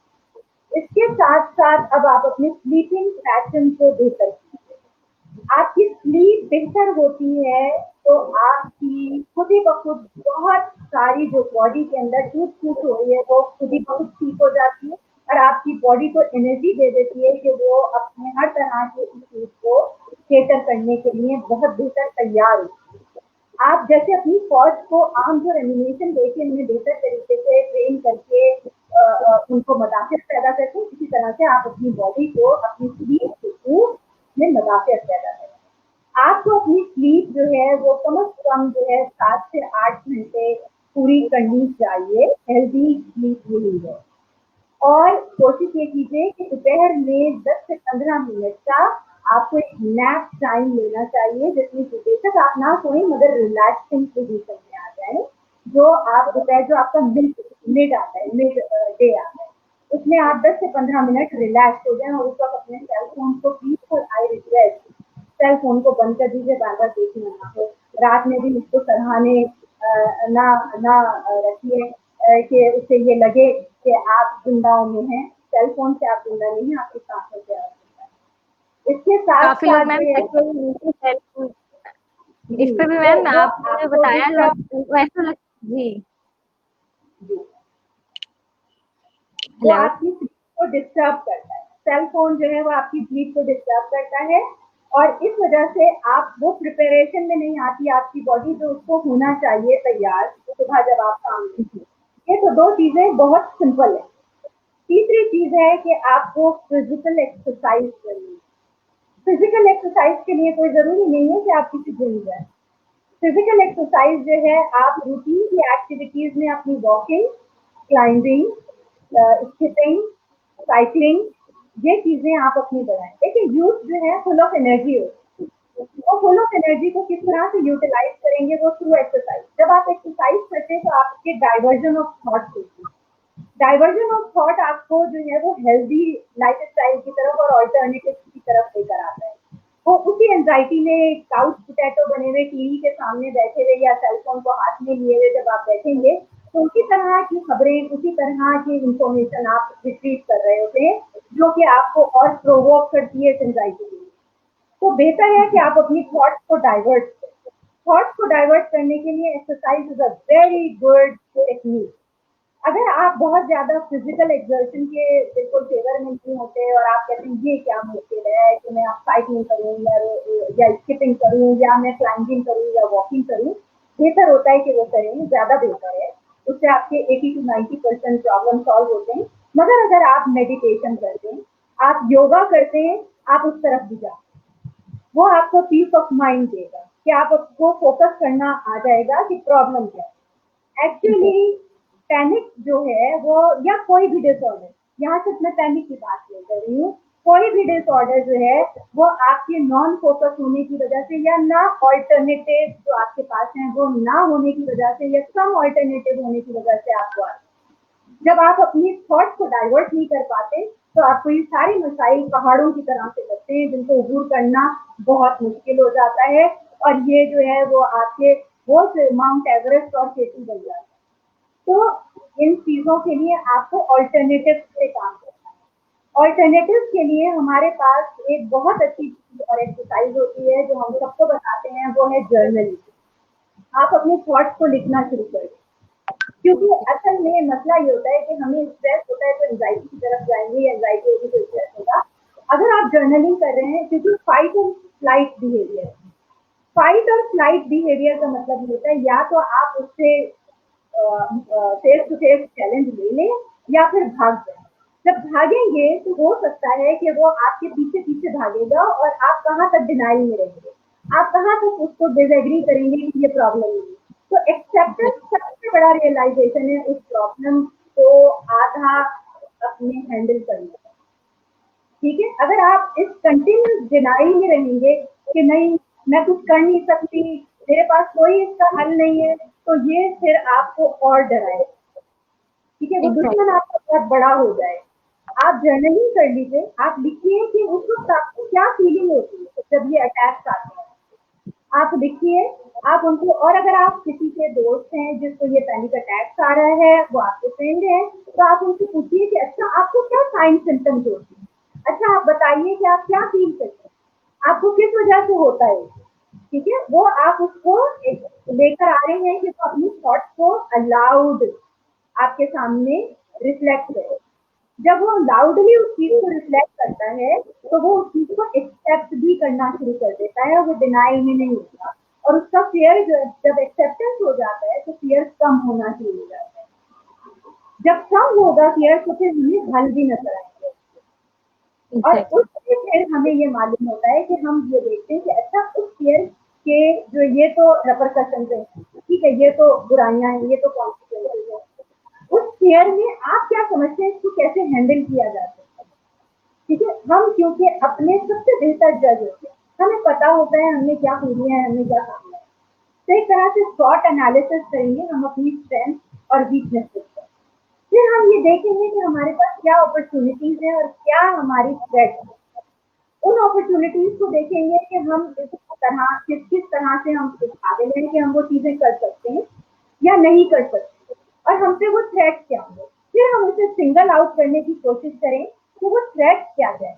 इसके साथ साथ अब आप अपने स्लीपिंग पैटर्न को बेहतर कीजिए। आपकी स्लीप बेहतर होती है तो आपकी खुद ही बखुद बहुत सारी जो बॉडी के अंदर टूट फूट हो रही है वो खुद ही बहुत ठीक हो जाती है और आपकी बॉडी को एनर्जी दे देती है कि वो अपने हर तरह के इश्यूज को केटर करने के लिए बहुत बेहतर तैयार होती है। आप जैसे अपनी फौज को आर्म्स और एनिमेशन देके उन्हें बेहतर तरीके से ट्रेन करके उनको मदाफियत पैदा करते हैं, इसी तरह से आप अपनी बॉडी को अपनी स्लीप में मदाफियत पैदा करें। आपको अपनी स्लीप जो है वो कम से कम जो है 7 से 8 घंटे पूरी करनी चाहिए, हेल्दी स्लीप यही है। और कोशिश ये कीजिए कि दोपहर में 10 से 15 मिनट का आपको एक नैप टाइम लेना चाहिए, जिसमें कि बेशक आप ना सोएं मगर रिलैक्सिंग पोजीशन में आ जाए, जो आप दोपहर जो आपका मिड आता है, मिड डे आता है, उसमें आप 10 से 15 मिनट रिलैक्स हो जाएं और उस वक्त अपने सेल फोन को peaceful I request, cell phone को बंद कर दीजिए, बार बार देखना ना हो। रात में भी उसको सराहने ना ना रखिए कि उससे ये लगे कि आप जिंदाओं में हैं। सेल फोन से आप जिंदा नहीं हैं, आपकी सांसों से आप जिंदा हैं। इसके साथ काफी लोग साथ मैम इस पे भी जी मैम वो आपने आपको बताया वैसे जी जी वो हेलो आपकी स्लीप को डिस्टर्ब करता है। सेल फोन जो है वो आपकी स्लीप को डिस्टर्ब करता है और इस वजह से आप वो प्रिपरेशन में नहीं आती आपकी बॉडी जो उसको होना चाहिए तैयार सुबह जब आप काम करते हैं। ये तो दो चीजें बहुत सिंपल है। तीसरी चीज है कि आपको फिजिकल एक्सरसाइज करनी है। फिजिकल एक्सरसाइज के लिए कोई जरूरी नहीं है कि आप किसी जिम जाए। फिजिकल एक्सरसाइज जो है आप रूटीन की एक्टिविटीज में अपनी वॉकिंग, क्लाइंबिंग, स्किपिंग, साइकिलिंग, ये चीजें आप अपनी बढ़ाएं। देखिए यूथ जो है फुल ऑफ एनर्जी होती है, वो फुल ऑफ एनर्जी को किस तरह से यूटिलाइज करेंगे वो थ्रू एक्सरसाइज। जब आप एक्सरसाइज करते हैं तो आपके डाइवर्जन ऑफ थॉट होती है। डाइवर्जन ऑफ थॉट आपको जो है वो हेल्दी लाइफ स्टाइल की तरफ और ऑल्टरनेटिव की तरफ लेकर आता है। वो उसी एंजाइटी में काउच पोटैटो बने हुए टीवी के सामने बैठे हुए या सेलफोन को हाथ में लिए हुए जब आप बैठेंगे तो उसी तरह की खबरें, उसी तरह की इंफॉर्मेशन आप रिट्रीव कर रहे होते हैं जो कि आपको और प्रोवोक करती है इस एंजाइटी में। तो बेहतर है कि आप अपनी थॉट्स को डाइवर्ट करें। थॉट्स को डाइवर्ट करने के लिए exercise is a very good technique. अगर आप बहुत ज्यादा फिजिकल एक्सर्शन के बिल्कुल फेवर में नहीं होते और आप कहते हैं ये क्या मुश्किल है कि मैं आप साइकिलिंग करूँ या स्किपिंग करूँ या मैं क्लाइंबिंग करूँ या वॉकिंग करूँ, बेहतर होता है कि वो करें, ज्यादा बेहतर है। उससे आपके 80 to 90% प्रॉब्लम सॉल्व होते हैं। मगर अगर आप मेडिटेशन करते हैं, आप योगा करते हैं, आप उस तरफ भी जाते हैं, वो आपको पीस ऑफ माइंड देगा कि आपको फोकस करना आ जाएगा कि प्रॉब्लम क्या है। एक्चुअली पैनिक जो है वो या कोई भी डिसऑर्डर, यहाँ सिर्फ मैं पैनिक की बात नहीं कर रही हूँ, कोई भी डिसऑर्डर जो है वो आपके नॉन फोकस होने की वजह से या ना ऑल्टरनेटिव जो आपके पास है वो ना होने की वजह से या कम ऑल्टरनेटिव होने की वजह से आपको आता है। जब आप अपनी थॉट्स को डाइवर्ट नहीं कर पाते तो आपको ये सारे मसाइल पहाड़ों की तरह से लगते हैं जिनको अबूर करना बहुत मुश्किल हो जाता है और ये जो है वो आपके वो माउंट एवरेस्ट और केटू बन जाता है। तो इन चीजों के लिए आपको ऑल्टरनेटिव से काम करना है। ऑल्टरनेटिव के लिए हमारे पास एक बहुत अच्छी चीज और एक्सरसाइज होती है जो हम सबको बताते हैं, वो है जर्नलिंग। आप अपने थॉट्स को लिखना शुरू करें, क्योंकि असल में मसला ये होता है कि हमें स्ट्रेस होता है तो एंजाइटी की तरफ जाएंगे, एंजाइटी होगी तो स्ट्रेस होगा। अगर आप जर्नलिंग कर रहे हैं, क्योंकि फाइट और फ्लाइट बिहेवियर, फाइट और फ्लाइट बिहेवियर का मतलब ये होता है या तो आप उससे फेस टू फेस चैलेंज ले लें या फिर भाग जाए। जब भागेंगे तो हो सकता है कि वो आपके पीछे पीछे भागेगा और आप कहाँ तक डिनाइल में रहेंगे, आप कहाँ तक उसको डिसएग्री करेंगे कि ये प्रॉब्लम नहीं है। तो एक्सेप्टेंस सबसे बड़ा रियलाइजेशन है उस प्रॉब्लम को आधा अपने हैंडल करने का। ठीक है, अगर आप इस कंटिन्यूस डिनाइल में रहेंगे कि नहीं मैं कुछ कर नहीं सकती, मेरे पास कोई इसका हल नहीं है, तो ये फिर आपको और डराएगा। ठीक है, वो दुश्मन आपका बहुत बड़ा हो जाए। आप जर्नलिंग कर लीजिए, आप लिखिए कि उस वक्त आपको क्या फीलिंग होती है जब ये अटैक्स आते हैं। आप लिखिए, आप उनको, और अगर आप किसी के दोस्त हैं जिसको ये पैनिक अटैक्स आ रहा है, वो आपके फ्रेंड हैं, तो आप उनसे पूछिए कि अच्छा आपको क्या साइन सिम्टम्स होती है, अच्छा आप बताइए कि आप क्या फील करते हैं, आपको किस वजह से होता है, ठीक है। वो आप उसको लेकर आ रहे हैं कि वो अपनी थॉट्स को अलाउड आपके सामने रिफ्लेक्ट करे। जब वो लाउडली उस चीज को रिफ्लेक्ट करता है तो वो उस चीज को एक्सेप्ट भी करना शुरू कर देता है, और वो डिनाई में नहीं होता, और उसका फियर जब एक्सेप्टेंस हो जाता है तो फियर कम होना शुरू हो जाता है। जब कम होगा फियर तो फिर हमें हल भी नजर आएंगे, और एग्जैक्टली। उससे फिर हमें ये मालूम होता है कि हम ये देखते हैं कि अच्छा उस फियर के जो ये तो रेपरकशन है, ठीक है, ये तो बुराइयां हैं, ये तो कॉन्सिक्वेंसेज है, उस फियर में आप क्या समझते हैं इसको कैसे हैंडल किया जा सकता है, ठीक है। हम क्योंकि अपने सबसे बेहतर जज होते हैं, हमें पता होता है हमने क्या खूबियां है, हमने क्या खामियां है, तो एक तरह से शॉर्ट एनालिसिस करेंगे हम अपनी स्ट्रेंथ और वीकनेसेस पर। फिर हम ये देखेंगे कि हमारे पास क्या अपॉर्चुनिटीज हैं और क्या हमारी थ्रेट्स हैं। उन अपॉर्चुनिटीज को देखेंगे कि हम किस किस तरह से हम इस काबिल हैं कि हम वो चीजें कर सकते हैं या नहीं कर सकते, और हम पे वो थ्रेट क्या होंगे। फिर हम उसे सिंगल आउट करने की कोशिश करें कि वो थ्रेट क्या है,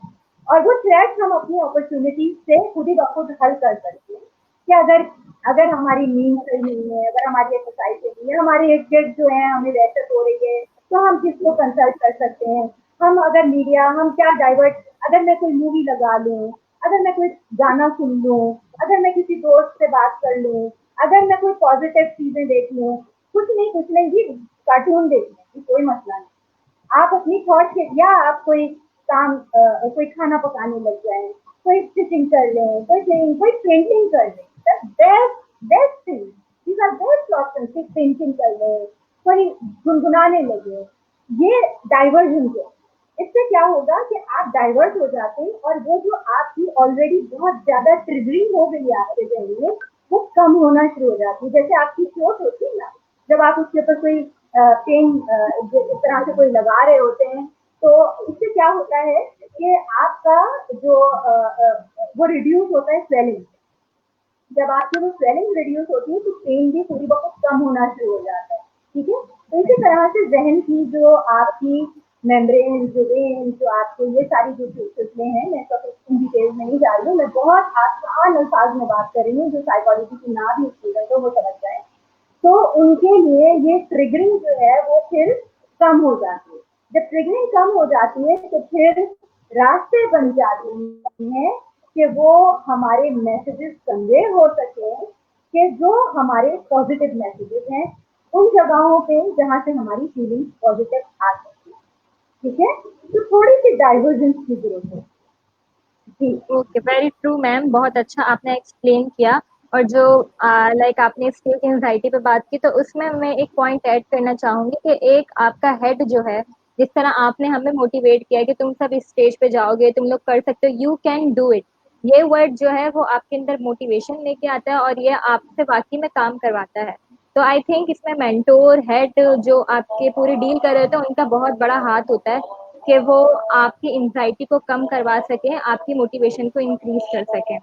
और वो थ्रेट हम अपनी अपॉर्चुनिटीज से खुद ही खुद हल कर सकते हैं। कि अगर अगर हमारी नींद सही नहीं है, अगर हमारी एक्सरसाइज सही नहीं है, हमारे इर्द गिर्द जो है हमें वैसे हो रही है, तो हम किसको कंसल्ट कर सकते हैं। हम अगर मीडिया, हम क्या डाइवर्ट, अगर मैं कोई मूवी लगा लूँ, अगर मैं कोई गाना सुन लूँ, अगर मैं किसी दोस्त से बात कर लूँ, अगर मैं कोई पॉजिटिव चीजें देख लूँ, कुछ नहीं जी, कार्टून देख लें, कोई मसला नहीं। आप अपनी थॉट के, या आप कोई काम कोई खाना पकाने लग जाए, कोई स्टिचिंग कर लें, कोई पेंटिंग कर लें, best best thing, these are best option. Painting कर लें, कोई गुनगुनाने लगे, ये डाइवर्जन है। इससे क्या होगा कि आप डाइवर्ट हो जाते हैं, और वो जो आपकी ऑलरेडी बहुत ज्यादा ट्रिगरिंग हो गई है आपके जहन में, वो कम होना शुरू हो जाती है। जैसे आपकी चोट होती है ना, जब आप उसके ऊपर कोई पेन इस तरह से कोई लगा रहे होते हैं, तो इससे क्या होता है कि आपका जो वो रिड्यूस होता है स्वेलिंग। जब आपकी वो स्वेलिंग रिड्यूस होती है तो पेन भी थोड़ी बहुत कम होना शुरू हो जाता है, ठीक है। तो इसी तरह से जहन की जो आपकी मेम्ब्रेन, जो वेन, जो आपके ये सारी जो सिलसिले हैं, मैं सब इन डिटेल में नहीं जा रही हूँ, मैं बहुत आसान अल्फाज में बात कर रही हूँ, जो साइकोलॉजी की ना भी स्टूडेंट हो वो समझ जाए। तो उनके लिए ये ट्रिगरिंग जो है वो फिर कम हो जाती है। जब ट्रिगरिंग कम हो जाती है तो फिर रास्ते बन जाते हैं कि वो हमारे मैसेजेस कन्वे हो सके, कि जो हमारे पॉजिटिव मैसेजेस हैं उन जगहों पे जहाँ से हमारी फीलिंग पॉजिटिव आ सकती है, ठीक है। तो थोड़ी सी डाइवर्जेंस की जरूरत है जी। ओके, वेरी ट्रू मैम, बहुत अच्छा आपने एक्सप्लेन किया। और जो लाइक आपने स्टेज एंजाइटी पे बात की, तो उसमें मैं एक पॉइंट ऐड करना चाहूंगी कि एक आपका हेड जो है, जिस तरह आपने हमें मोटिवेट किया कि तुम सब इस स्टेज पे जाओगे, तुम लोग कर सकते हो, यू कैन डू इट, ये वर्ड जो है वो आपके अंदर मोटिवेशन लेके आता है और ये आपसे वाकई में काम करवाता है। तो आई थिंक इसमें मेंटोर हेड जो आपके पूरी डील कर रहे होते हैं उनका बहुत बड़ा हाथ होता है कि वो आपकी एंजाइटी को कम करवा सकें, आपकी मोटिवेशन को इंक्रीज कर सकें।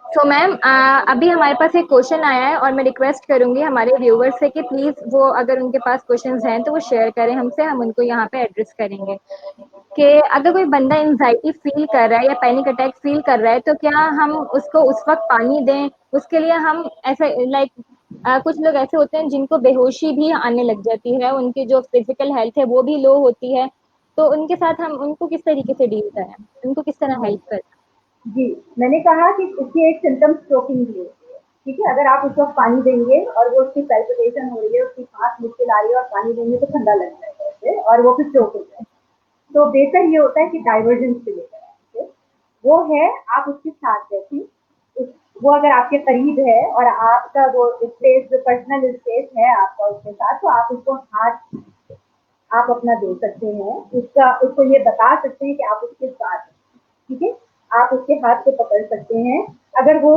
तो मैम अभी हमारे पास एक क्वेश्चन आया है और मैं रिक्वेस्ट करूंगी हमारे व्यूवर्स से कि प्लीज वो अगर उनके पास क्वेश्चंस हैं तो वो शेयर करें हमसे, हम उनको यहाँ पे एड्रेस करेंगे। कि अगर कोई बंदा एंजाइटी फील कर रहा है या पैनिक अटैक फील कर रहा है तो क्या हम उसको उस वक्त पानी दें, उसके लिए हम ऐसे लाइक कुछ लोग ऐसे होते हैं जिनको बेहोशी भी आने लग जाती है, उनकी जो फिजिकल हेल्थ है वो भी लो होती है, तो उनके साथ हम उनको किस तरीके से डील करें, उनको किस तरह हेल्प करें? जी, मैंने कहा कि इसकी एक सिम्टम स्ट्रोकिंग भी होती है, ठीक है। अगर आप उस वक्त पानी देंगे और वो उसकी पैल्पिटेशन हो रही है, उसकी सांस मुश्किल आ रही है, और पानी देंगे तो ठंडा लग जाएगा उसे और वो फिर स्ट्रोक हो जाएगा। तो बेहतर ये होता है कि डाइवर्जेंस से लेकर आए, वो है आप उसके साथ बैठिए, वो अगर आपके करीब है और आपका वो स्पेस, जो पर्सनल स्पेस है आपका उसके साथ, तो आप उसको हाथ आप अपना दे सकते हैं, उसका उसको ये बता सकते हैं कि आप उसके साथ हैं, ठीक है। आप उसके हाथ को पकड़ सकते हैं। अगर वो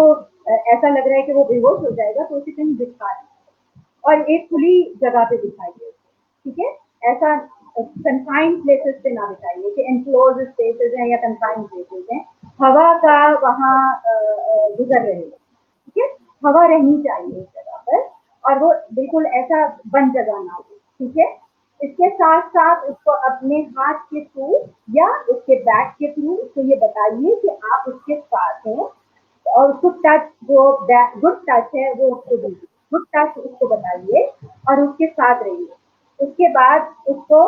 ऐसा लग रहा है कि वो बेहोश हो जाएगा तो उसे कहीं बिठा दीजिए और एक खुली जगह पे बिठाइए, ठीक है। ऐसा कंफाइंड प्लेसेस पे ना बिठाइए कि एनक्लोज स्पेसेस हैं या कंफाइंड प्लेसेस हैं, हवा का वहाँ गुजर रहेगा, ठीक है, हवा रहनी चाहिए उस जगह पर, और वो बिल्कुल ऐसा बंद जगह ना हो, ठीक है। इसके साथ साथ उसको अपने हाथ के थ्रू या उसके बैक के थ्रू उसको ये बताइए कि आप उसके साथ हैं, और उसको टच, जो गुड टच है वो उसको दीजिए, गुड टच उसको बताइए और उसके साथ रहिए। उसके बाद उसको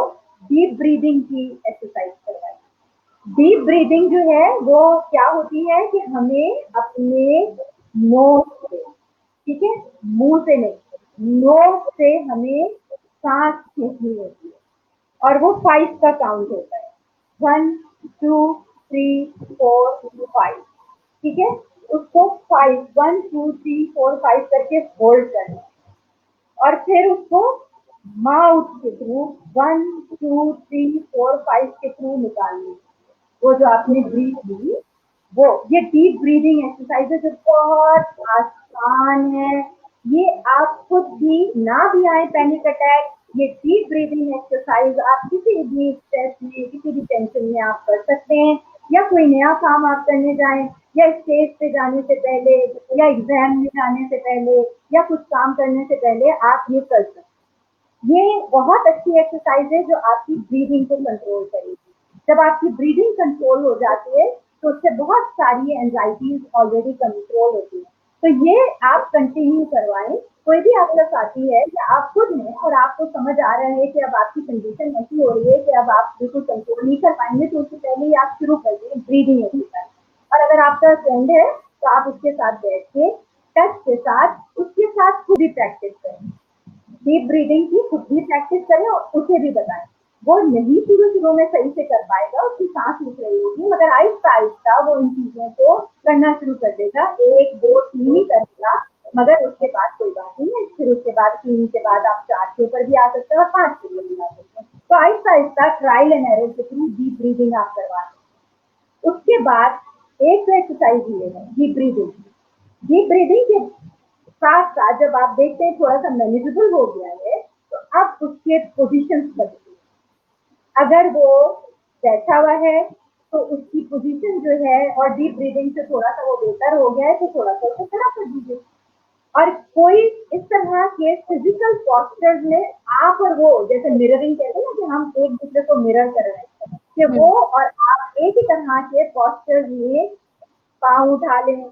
डीप ब्रीदिंग की एक्सरसाइज करवाइए। डीप ब्रीदिंग जो है वो क्या होती है कि हमें अपने नोज से, ठीक है, मुंह से नहीं, नोज से हमें सांस खींचनी होती है, और वो 5 का काउंट होता है, 1 2 3 4 5, ठीक है। उसको 5 1 2 3 4 5 करके होल्ड करना है, और फिर उसको माउथ के थ्रू 1 2 3 4 5 के थ्रू निकालनी है। वो जो आपने ब्रीथ ली, वो ये डीप ब्रीदिंग एक्सरसाइज है जो बहुत आसान है। ये आप खुद भी ना भी आए पैनिक अटैक, ये डीप ब्रीदिंग एक्सरसाइज आप किसी भी स्ट्रेस में, किसी भी टेंशन में आप कर सकते हैं, या कोई नया काम आप करने जाएं, या स्टेज पे जाने से पहले, या एग्जाम में जाने से पहले, या कुछ काम करने से पहले आप ये कर सकते हैं। ये बहुत अच्छी एक्सरसाइज है जो आपकी ब्रीदिंग को कंट्रोल करेगी। जब आपकी ब्रीदिंग कंट्रोल हो जाती है तो उससे बहुत सारी एंजाइटीज ऑलरेडी कंट्रोल होती है। तो ये आप कंटिन्यू करवाएं। कोई भी आपका साथी है या आप खुद हैं और आपको समझ आ रहा है कि अब आपकी कंडीशन ऐसी हो रही है कि अब आप बिल्कुल कंट्रोल नहीं कर पाएंगे, तो उससे पहले ही आप शुरू कर दें ब्रीदिंग एक्सरसाइज। और अगर आपका फ्रेंड है तो आप उसके साथ बैठ के टच के साथ उसके साथ खुद ही प्रैक्टिस करें, डीप ब्रीदिंग की खुद भी प्रैक्टिस करें और उसे भी बताएं। वो नहीं शुरू में सही से कर पाएगा, उसकी सांस रुक रही होगी, मगर आहिस्ता आहिस्ता वो इन चीजों को करना शुरू कर देगा। 1 2 3 ही करेगा, मगर उसके बाद कोई बात नहीं है, फिर उसके बाद 3 के बाद आप 4 के ऊपर भी आ सकते हैं और 5 के ऊपर भी आ सकते हैं। तो Aahista Aahista trial and error के थ्रू डीप ब्रीदिंग आप करवा दें। उसके बाद एक तो एक्सरसाइज ये है डीप ब्रीदिंग। डीप ब्रीदिंग के साथ साथ जब आप देखते हैं थोड़ा सा मैनेजेबल हो गया है, तो अब उसके पोजिशन बदलिए। अगर वो बैठा हुआ है तो उसकी पोजीशन जो है, और डीप ब्रीदिंग से थोड़ा सा वो बेहतर हो गया है तो थोड़ा सा उसे खड़ा कर दीजिए। और कोई इस तरह के फिजिकल पॉस्चर्स में आप और वो, जैसे मिररिंग कहते हैं ना कि हम एक दूसरे को मिरर कर रहे हैं, कि वो और आप एक ही तरह के पॉस्चर्स में पाँव उठा लें,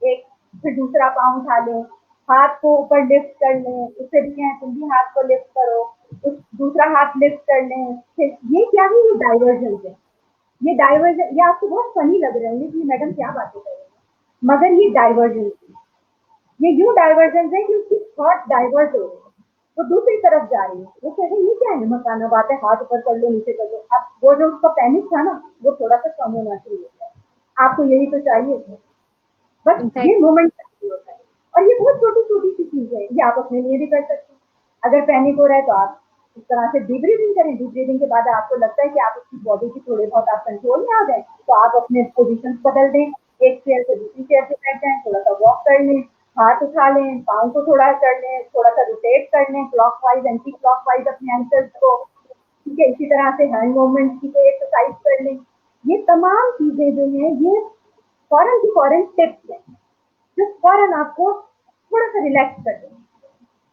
एक फिर दूसरा पाँव उठा लें, हाथ को ऊपर लिफ्ट कर लें, उससे भी कहें तुम भी हाथ को लिफ्ट करो, उस दूसरा हाथ लिफ्ट कर लें। फिर ये क्या है, ये डाइवर्जन है। ये डाइवर्जन, ये आपको बहुत फनी लग रहे होंगे कि मैडम क्या बातें कर रही है, मगर ये डाइवर्जन, ये यूं डाइवर्जन है कि उसकी थॉट डाइवर्ट हो रही है, वो दूसरी तरफ जा रही है। वो कह रही है ये क्या है, मकाना बात है, हाथ ऊपर कर लो नीचे कर लो। अब वो जो उसका पैनिक था ना, वो थोड़ा सा कम होना शुरू हो गया। आपको यही तो चाहिए, बस ये मोमेंट होता है। और ये बहुत छोटी छोटी सी चीज है, ये आप अपने लिए भी कर सकते हैं। अगर पैनिक हो रहा है तो आप इस तरह से डीप ब्रीदिंग करें। डीप ब्रीदिंग के बाद आपको लगता है कि आप उसकी बॉडी की थोड़े बहुत आप कंट्रोल में आ गए, तो आप अपने पोजीशन बदल दें, एक चेयर से दूसरी चेयर पे बैठ जाएं, थोड़ा सा वॉक कर लें, हाथ उठा लें, पाँव को थोड़ा कर लें, थोड़ा सा रोटेट कर लें clock wise anti clock wise अपने एंकल्स को, ठीक है। इसी तरह से हैंड मूवमेंट की कोई एक्सरसाइज कर लें। ये तमाम चीजें जो है ये फॉरन की फॉरन टिप्स है जो फौरन आपको थोड़ा सा रिलैक्स कर दें,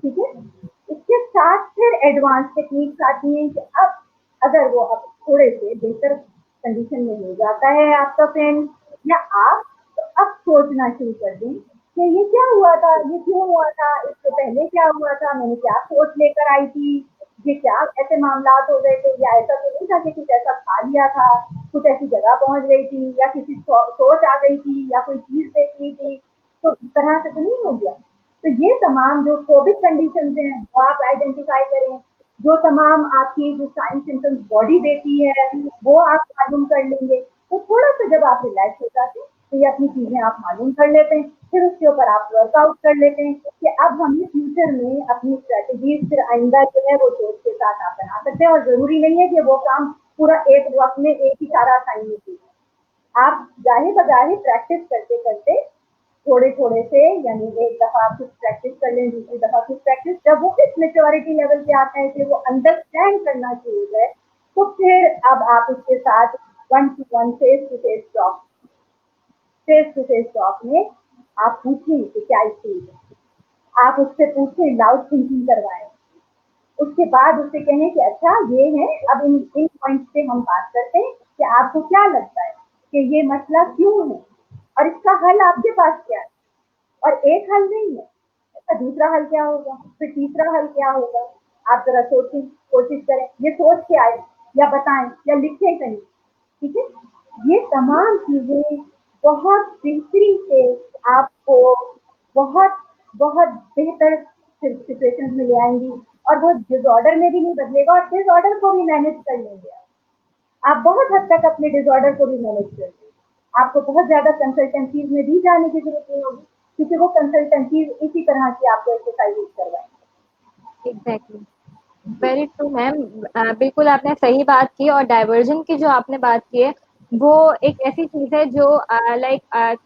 ठीक है। इसके साथ फिर एडवांस टेक्निक्स आती हैं कि अब अगर वो अब थोड़े से बेहतर कंडीशन में हो जाता है आपका फ्रेंड या आप, तो अब सोचना शुरू कर दें कि ये क्या हुआ था, ये क्यों हुआ था, इससे पहले क्या हुआ था, मैंने क्या सोच लेकर आई थी, ये क्या ऐसे मामला हो गए थे, या ऐसा तो नहीं था कि कुछ ऐसा खा लिया था, कुछ ऐसी जगह पहुंच गई थी, या किसी सोच आ गई थी, या कोई चीज देख ली थी, तो इस तरह से तो नहीं हो गया। तो ये तमाम जो कोविड कंडीशन हैं वो आप आइडेंटिफाई करें, जो तमाम आपकी जो साइन सिम्टम्स बॉडी देती है वो आप मालूम कर लेंगे। तो थोड़ा सा जब आप रिलैक्स हो जाते हैं तो ये अपनी चीजें आप मालूम कर लेते हैं, फिर उसके ऊपर आप वर्कआउट कर लेते हैं कि अब हमें फ्यूचर में अपनी स्ट्रेटेजीज फिर आइंदा जो है वो सोच के साथ आप बना सकते हैं। और जरूरी नहीं है कि वो काम पूरा एक वक्त में एक ही सारा टाइम में कीजिए। आप जाहिर बजाहिर प्रैक्टिस करते करते थोड़े थोड़े से, यानी एक दफा आप कुछ प्रैक्टिस कर लें, दूसरी दफा कुछ प्रैक्टिस, जब वो इस मेच्योरिटी लेवल पे आता है कि वो अंडरस्टैंड करना शुरू है अब आप उसके साथ 1-to-1 face to face talk में आप पूछें कि क्या स्टेज है, आप उससे पूछें, लाउड थिंकिंग करवाएं, उसके बाद उससे कहें कि अच्छा ये है, अब इन इन पॉइंट्स पे हम बात करते हैं कि आपको क्या लगता है कि ये मसला क्यों है और इसका हल आपके पास क्या है। और एक हल नहीं है, इसका दूसरा हल क्या होगा, फिर तीसरा हल क्या होगा, आप जरा सोचें, कोशिश करें, ये सोच के आए या बताएं या लिखें कहीं, ठीक है। ये तमाम चीजें बहुत बेहतरी से आपको बहुत बहुत बेहतर सिचुएशन में ले आएंगी और वो डिसऑर्डर में भी नहीं बदलेगा और डिसऑर्डर को भी मैनेज कर लेंगे आप बहुत हद तक अपने डिसऑर्डर को भी मैनेज कर लेंगे। आपको बहुत ज्यादा कंसल्टेंसीज में भी जाने की जरूरत नहीं होगी क्योंकि वो कंसल्टेंसीज इसी तरह की आपको एक्सरसाइज करवाएंगे। Exactly, very true ma'am. बिल्कुल आपने सही बात की, और डाइवर्जन की जो आपने बात की है वो एक ऐसी चीज़ है जो लाइक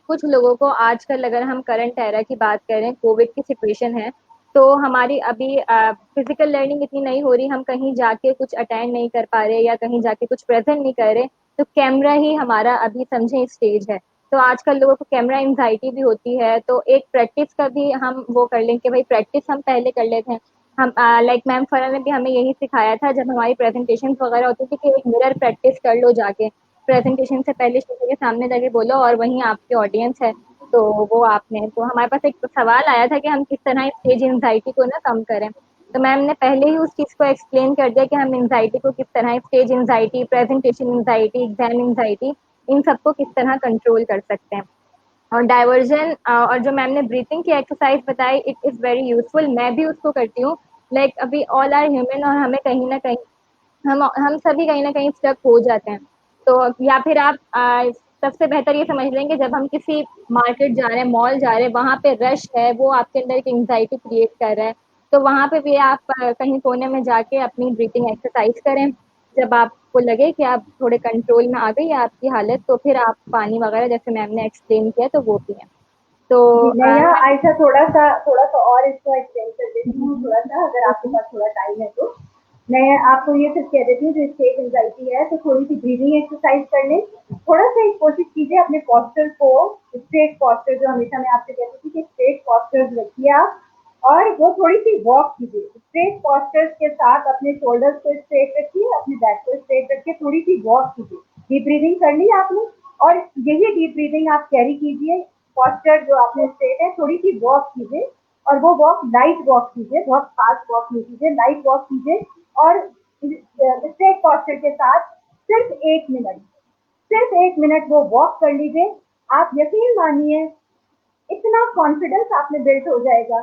कुछ लोगों को आजकल, अगर हम करंट एरा की बात करें, कोविड की सिचुएशन है, तो हमारी अभी फिजिकल लर्निंग इतनी नहीं हो रही, हम कहीं जाके कुछ अटेंड नहीं कर पा रहे या कहीं जाके कुछ प्रेजेंट नहीं कर रहे, तो कैमरा ही हमारा अभी समझे स्टेज है। तो आजकल लोगों को कैमरा एंजाइटी भी होती है, तो एक प्रैक्टिस का भी हम वो कर लें कि भाई प्रैक्टिस हम पहले कर लेते हैं। हम लाइक मैम फरा ने भी हमें यही सिखाया था जब हमारी प्रेजेंटेशन वगैरह होती थी कि एक मिरर प्रैक्टिस कर लो जाके, प्रेजेंटेशन से पहले शीशे के सामने जाके बोलो और वहीं आपकी ऑडियंस है। तो वो आपने, तो हमारे पास एक सवाल आया था कि हम किस तरह स्टेज एंजाइटी को ना कम करें, तो मैम ने पहले ही उस चीज़ को एक्सप्लेन कर दिया कि हम एंजाइटी को किस तरह, stage anxiety, presentation anxiety, exam anxiety, इन सबको किस तरह कंट्रोल कर सकते हैं। और डाइवर्जन और जो मैम ने ब्रीथिंग की एक्सरसाइज बताई, इट इज़ वेरी यूजफुल, मैं भी उसको करती हूँ। लाइक अभी ऑल आर ह्यूमन और हमें कहीं ना कहीं हम सभी कहीं ना कहीं स्टक हो जाते हैं। तो या फिर आप सबसे बेहतर ये समझ लेंगे, जब हम किसी मार्केट जा रहे हैं, मॉल जा रहे हैं, वहां पे रश है, वो आपके अंदर एक एंजाइटी क्रिएट कर रहा है, तो वहां पे भी आप कहीं कोने में जाके अपनी ब्रीथिंग एक्सरसाइज करें। जब आपको लगे कि आप थोड़े कंट्रोल में आ गई है आपकी हालत, तो फिर आप पानी वगैरह जैसे मैम ने एक्सप्लेन किया तो वो पिए। तो जी, मैं यहाँ आयशा थोड़ा सा और इसको एक्सप्लेन कर देती हूँ, थोड़ा सा, अगर आपके पास थोड़ा टाइम है तो। मैं आपको ये सिर्फ कह देती हूँ, जो स्टेज एंजाइटी है तो थोड़ी सी ब्रीदिंग एक्सरसाइज कर लें, थोड़ा सा एक कोशिश कीजिए अपने पॉस्चर को, स्ट्रेट पॉस्चर, जो हमेशा मैं आपसे कहती थी कि स्ट्रेट पॉस्चर रखिए आप, और वो थोड़ी सी वॉक कीजिए स्ट्रेट पॉस्चर के साथ, अपने शोल्डर्स को स्ट्रेट रखिए, अपने बैक को स्ट्रेट रखिए, थोड़ी सी वॉक कीजिए। डीप ब्रीदिंग कर ली आपने, और यही डीप ब्रीदिंग आप कैरी कीजिए, पॉस्चर जो आपने स्ट्रेट है, थोड़ी सी वॉक कीजिए, और वो वॉक लाइट वॉक कीजिए, बहुत फास्ट वॉक नहीं कीजिए, लाइट वॉक कीजिए, और स्ट्रेट पॉस्चर के साथ सिर्फ 1 मिनट वो वॉक कर लीजिए। आप यकीन मानिए, इतना कॉन्फिडेंस आप में बिल्ड हो जाएगा।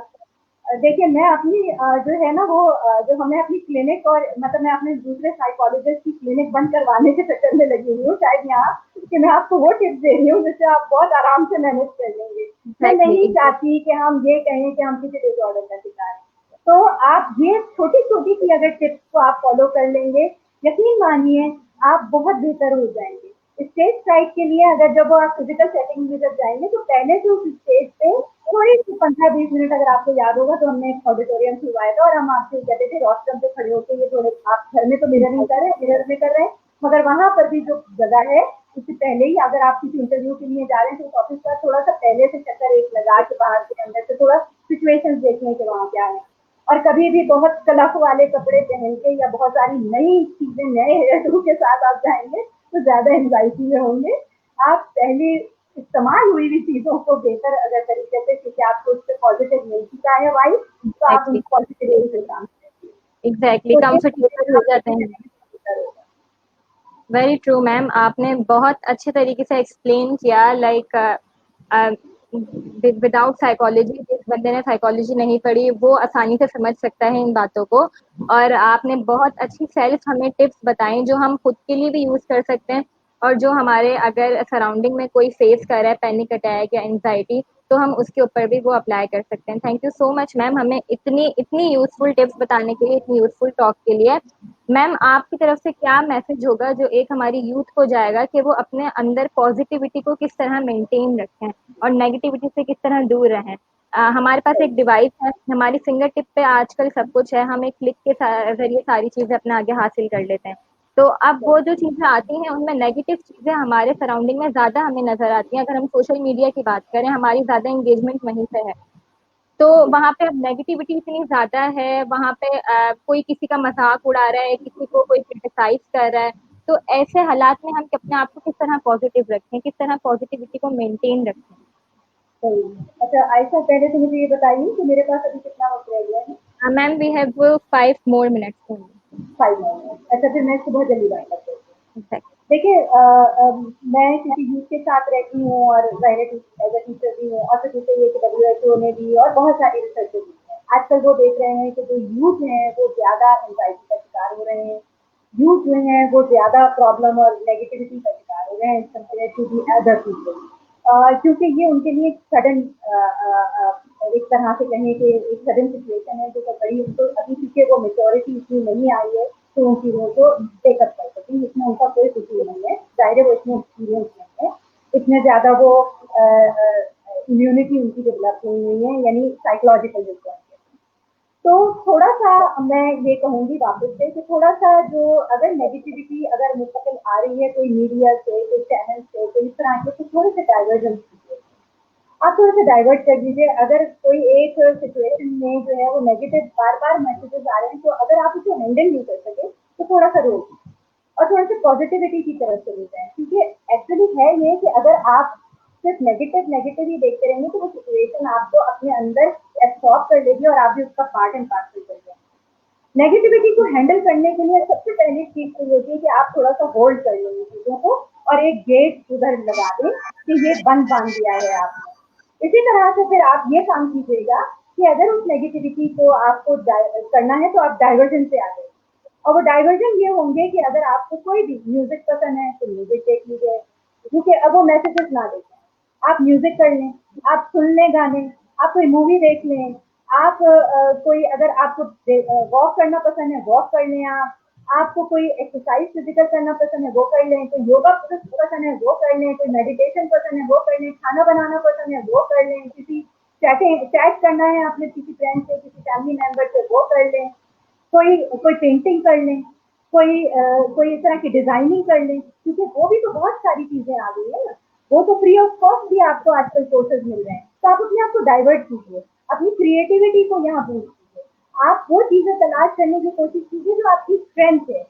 देखिए, मैं अपनी जो है ना वो जो हमें अपनी क्लिनिक, और मतलब मैं अपने दूसरे साइकोलॉजिस्ट की क्लिनिक बंद करवाने के चक्कर में लगी हुई हूँ शायद यहाँ, कि मैं आपको वो टिप्स दे रही हूँ जिससे आप बहुत आराम से मैनेज कर लेंगे। मैं नहीं चाहती कि हम ये कहें कि हम किसी डिसऑर्डर का शिकार हैं। तो आप ये छोटी छोटी सी अगर टिप्स को आप फॉलो कर लेंगे, यकीन मानिए आप बहुत बेहतर हो जाएंगे। स्टेज फ्राइट के लिए अगर जब आप फिजिकल सेटिंग में जब जाएंगे, तो पहले से उस स्टेज पे थोड़ी सी 15-20 मिनट, अगर आपको याद होगा तो हमने एक ऑडिटोरियम खुलवाया था और हम आपसे कहते थे रॉस्ट्रम पे खड़े होकर, ये थोड़े आप घर में तो मिररिंग कर रहे हैं, मिरर में कर रहे हैं, मगर वहां पर भी जो जगह है उससे पहले ही, अगर आप किसी इंटरव्यू के लिए जा रहे हैं तो उस ऑफिस का थोड़ा सा पहले से चक्कर एक लगा के बाहर से अंदर से थोड़ा सिचुएशन देखने के वहां क्या है। और कभी भी बहुत कलफ वाले कपड़े पहन के या बहुत सारी नई चीजें, नए हेयर टू के साथ आप जाएंगे तो ज्यादा एंजाइटी में होंगे। आप पहले इस्तेमाल हुई हुई चीजों को बेहतर अगर तरीके से, क्योंकि आपको उससे पॉजिटिव मिल चुका है वाइब, तो आप उन पॉजिटिव से काम करेंगे। एग्जैक्टली, कंफर्टेबल हो जाते हैं। वेरी ट्रू मैम, आपने बहुत अच्छे तरीके से एक्सप्लेन किया। लाइक विदाउट साइकोलॉजी, जिस बंदे ने साइकोलॉजी नहीं पढ़ी वो आसानी से समझ सकता है इन बातों को, और आपने बहुत अच्छी सेल्फ हमें टिप्स बताई जो हम खुद के लिए भी यूज़ कर सकते हैं, और जो हमारे अगर सराउंडिंग में कोई फेस कर रहा है पैनिक अटैक या एंजाइटी, तो हम उसके ऊपर भी वो अप्लाई कर सकते हैं। Thank you so much ma'am, हमें इतनी इतनी यूजफुल टिप्स बताने के लिए, इतनी यूजफुल टॉक के लिए। मैम आपकी तरफ से क्या मैसेज होगा जो एक हमारी यूथ को जाएगा कि वो अपने अंदर पॉजिटिविटी को किस तरह मेंटेन रखें और नेगेटिविटी से किस तरह दूर रहें। हमारे पास एक डिवाइस है, हमारी फिंगर टिप पे आजकल सब कुछ है, हम एक क्लिक के जरिए सारी चीज़ें अपने आगे हासिल कर लेते हैं। तो अब वो जो चीज़ें आती हैं उनमें नेगेटिव चीज़ें हमारे सराउंडिंग में ज़्यादा हमें नज़र आती हैं। अगर हम सोशल मीडिया की बात करें, हमारी ज़्यादा एंगेजमेंट वहीं से है। तो वहाँ पे अब नेगेटिविटी इतनी ज़्यादा है, वहाँ पे कोई किसी का मज़ाक उड़ा रहा है, किसी को कोई क्रिटिसाइज़ कर रहा है। तो ऐसे हालात में हम अपने आप को किस तरह पॉज़िटिव रखें, किस तरह पॉज़िटिविटी को मेंटेन रखें? सही। अच्छा आयशा, पहले तो मुझे ये बताइए कि मेरे पास अभी कितना वक़्त रह गया है? Ma'am we have 5 more minutes only. 5 minute. अच्छा, फिर मैं इसको बहुत जल्दी बात कर देती हूँ। एग्ज़ैक्टली। देखिए, मैं किसी यूथ के साथ रहती हूँ और ज़ाहिर है एज़ अ टीचर भी हूँ, और फिर दूसरे ये कि डब्ल्यूएचओ ने भी और बहुत सारी रिसर्च भी है। आजकल वो देख रहे हैं कि जो यूथ हैं वो ज़्यादा एंग्ज़ायटी का शिकार हो रहे हैं। यूथ जो हैं वो ज़्यादा प्रॉब्लम और नेगेटिविटी का शिकार हो रहे हैं as compare to the other people. क्योंकि ये उनके लिए सडन, एक तरह से कहें कि एक सडन सिचुएशन है जो बड़ी उनको अभी, क्योंकि वो मेच्योरिटी इतनी नहीं आई है तो उन चीज़ों को टेकअप कर सकें, इसमें उनका कोई कसूर नहीं है। ज़ाहिर है वो इतने एक्सपीरियंस नहीं है, इतने ज़्यादा वो इम्यूनिटी उनकी डेवलप नहीं हुई है, यानी साइकोलॉजिकल डिफरेंस। तो थोड़ा-सा मैं ये कहूँगी वापस से कि थोड़ा-सा जो अगर नेगेटिविटी अगर मुंतकिल आ रही है कोई मीडिया से, कोई चैनल से, कोई इस तरह के, तो थोड़े से डाइवर्जन कीजिए। आप थोड़ा सा डाइवर्ट कर दीजिए। अगर कोई एक सिचुएशन में जो है वो नेगेटिव बार-बार मैसेजेस आ रहे हैं, तो अगर आप उसे हैंडल नहीं कर सके, तो थोड़ा-सा रोक और थोड़ा सा पॉजिटिविटी की तरफ चले जाएँ। क्योंकि एक्चुअली है ये कि अगर आप सिर्फ नेगेटिव नेगेटिव ही देखते रहेंगे तो वो सिचुएशन आपको अपने अंदर एब्सॉर्ब कर लेगी और आप भी उसका पार्ट एंड पार्सल कर जाएंगे। नेगेटिविटी को हैंडल करने के लिए सबसे पहली चीज तो ये होती है कि आप थोड़ा सा होल्ड कर लें इन चीजों को और एक गेट उधर लगा दें कि ये बंद बांध दिया है आपने। इसी तरह से फिर आप ये काम कीजिएगा कि अगर उस नेगेटिविटी को आपको करना है तो आप डाइवर्जन से आ जाइए। और वो डाइवर्जन ये होंगे कि अगर आपको कोई भी म्यूजिक पसंद है तो म्यूजिक देख लीजिए, क्योंकि अब वो मैसेजेस ना देखें, आप म्यूजिक कर लें, आप सुन लें गाने, आप कोई मूवी देख लें, आप कोई, अगर आपको वॉक करना पसंद है वॉक कर लें, आप आपको कोई एक्सरसाइज फिजिकल करना पसंद है वो कर लें, कोई योगा पसंद है वो कर लें, कोई मेडिटेशन पसंद है वो कर लें, खाना बनाना पसंद है वो कर लें, किसी चैट करना है अपने किसी फ्रेंड से, किसी फैमिली मेंबर से वो कर लें, कोई कोई पेंटिंग कर लें, कोई इस तरह की डिजाइनिंग कर लें, क्योंकि वो भी तो बहुत सारी चीजें आ गई है ना। वो तो फ्री ऑफ कॉस्ट भी आपको आजकल कोर्सेज मिल रहे हैं, तो आप अपने आप को डाइवर्ट कीजिए, अपनी क्रिएटिविटी को यहाँ बूस्ट कीजिए। आप वो चीजें तलाश करने की कोशिश कीजिए जो आपकी स्ट्रेंथ है।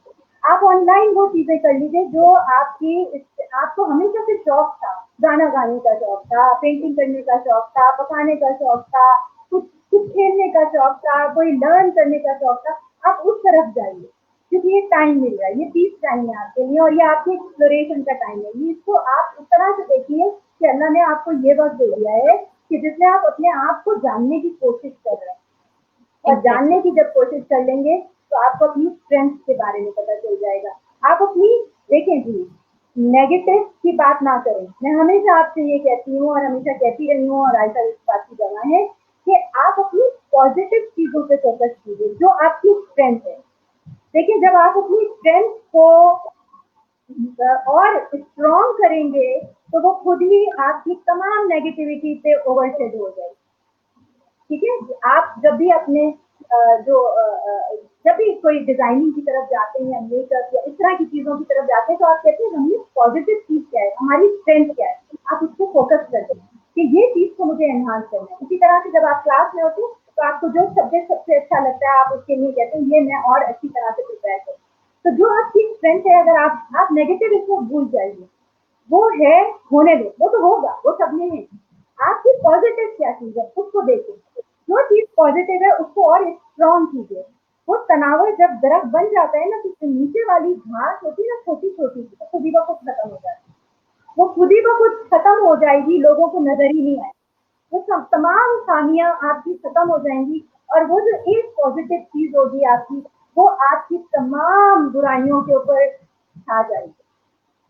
आप ऑनलाइन वो चीजें कर लीजिए जो आपको हमेशा से शौक था, गाना गाने का शौक था, पेंटिंग करने का शौक था, पकाने का शौक था, कुछ कुछ खेलने का शौक था, कोई लर्न करने का शौक था, आप उस तरफ जाइए, क्योंकि ये टाइम मिल रहा है, ये पीस टाइम है आपके लिए और ये आपके एक्सप्लोरेशन का टाइम है। ये इसको आप इस तरह से देखिए कि अल्लाह ने आपको ये वक्त दे दिया है कि जिसमें आप अपने आप को जानने की कोशिश कर रहे हैं, और एग्जैक्टली। जानने की जब कोशिश कर लेंगे तो आपको अपनी स्ट्रेंथ के बारे में पता चल जाएगा। आप अपनी, देखें जी, नेगेटिव की बात ना करें। मैं हमेशा आपसे ये कहती हूँ और हमेशा कहती रही हूँ और आयशा इस बात की गवाह है कि आप अपनी पॉजिटिव चीजों पे फोकस कीजिए जो आपकी स्ट्रेंथ है। देखिए, जब आप अपनी स्ट्रेंथ को और स्ट्रॉन्ग करेंगे तो वो खुद ही आपकी तमाम नेगेटिविटी पे ओवरशेड हो जाएगी। ठीक है, आप जब भी अपने जब भी कोई डिजाइनिंग की तरफ जाते हैं, मेकअप या इस तरह की चीजों की तरफ जाते हैं, तो आप कहते हैं हमें पॉजिटिव चीज क्या है, हमारी स्ट्रेंथ क्या है, आप उसको फोकस करते हैं कि ये चीज को मुझे एनहांस करना है। इसी तरह से जब आप क्लास में होते हैं तो आपको जो सब्जेक्ट सबसे अच्छा लगता है आप उसके लिए कहते हैं ये मैं और अच्छी तरह से प्रिपेयर करूँ। तो जो आपकी स्ट्रेंथ है, अगर आप नेगेटिव इसको भूल जाइए, वो है, होने दो, वो तो होगा, वो सब में है। आपकी पॉजिटिव क्या चीज है उसको देखें, जो चीज पॉजिटिव है उसको और स्ट्रॉन्ग कीजिए। वो तनाव जब दरख्त बन जाता है ना तो नीचे वाली घास होती है ना छोटी छोटी, तो खुद ही ब खुद खत्म हो जाती है, वो खुद ही ब खुद खत्म हो जाएगी, लोगों को नजर ही नहीं आएगी, वो सब तमाम खामियां आपकी खत्म हो जाएंगी। और वो जो एक पॉजिटिव चीज होगी आपकी, वो आपकी तमाम बुराइयों के ऊपर छा जाएगी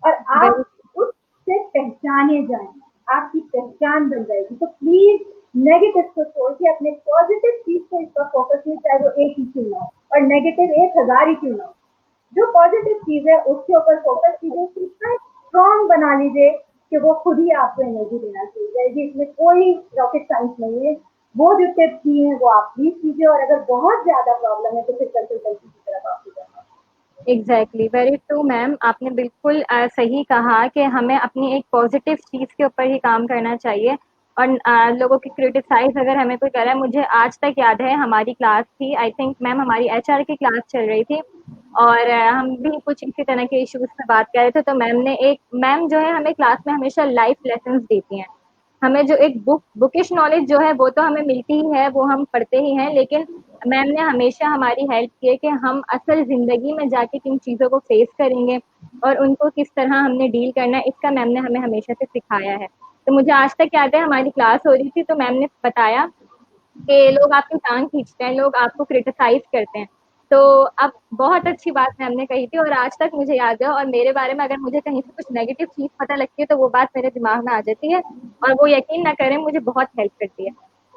और आप वेरी उससे पहचाने जाएं, आपकी पहचान बन जाएगी। तो प्लीज नेगेटिव को छोड़ के अपने पॉजिटिव चीज पे इसका फोकस नहीं, चाहे वो एक ही क्यों ना हो और नेगेटिव 1000 ही क्यों ना हो। जो पॉजिटिव चीज है उसके ऊपर फोकस कीजिए, उसको इतना स्ट्रॉन्ग बना लीजिए कि वो खुद ही आपको एनर्जी देना शुरू हो जाएगी। इसमें कोई रॉकेट साइंस नहीं है। वो जो टिप्स दी हैं वो आप प्लीज कीजिए, और अगर बहुत ज्यादा प्रॉब्लम है तो फिर कंसल्टेंसी की तरफ आपको जाना है। एग्जैक्टली, वेरी ट्रू मैम, आपने बिल्कुल सही कहा कि हमें अपनी एक पॉजिटिव चीज़ के ऊपर ही काम करना चाहिए। और लोगों की क्रिटिसाइज अगर हमें कोई कर रहा है, मुझे आज तक याद है हमारी क्लास थी, आई थिंक मैम हमारी एचआर की क्लास चल रही थी, और हम भी कुछ इसी तरह के इश्यूज पे बात कर रहे थे, तो मैम जो है हमें क्लास में हमेशा लाइफ लेसन देती हैं। हमें जो एक बुकिश नॉलेज जो है वो तो हमें मिलती ही है, वो हम पढ़ते ही हैं, लेकिन मैम ने हमेशा हमारी हेल्प की है कि हम असल ज़िंदगी में जाके किन चीज़ों को फेस करेंगे और उनको किस तरह हमने डील करना है, इसका मैम ने हमें हमेशा से सिखाया है। तो मुझे आज तक याद है हमारी क्लास हो रही थी तो मैम ने बताया कि लोग आपकी टांग खींचते हैं, लोग आपको क्रिटिसाइज करते हैं। तो अब बहुत अच्छी बात मैम ने कही थी और आज तक मुझे याद है, और मेरे बारे में अगर मुझे कहीं से कुछ नेगेटिव चीज़ पता लगती है तो वो बात मेरे दिमाग में आ जाती है, और वो यकीन ना करें मुझे बहुत हेल्प करती है।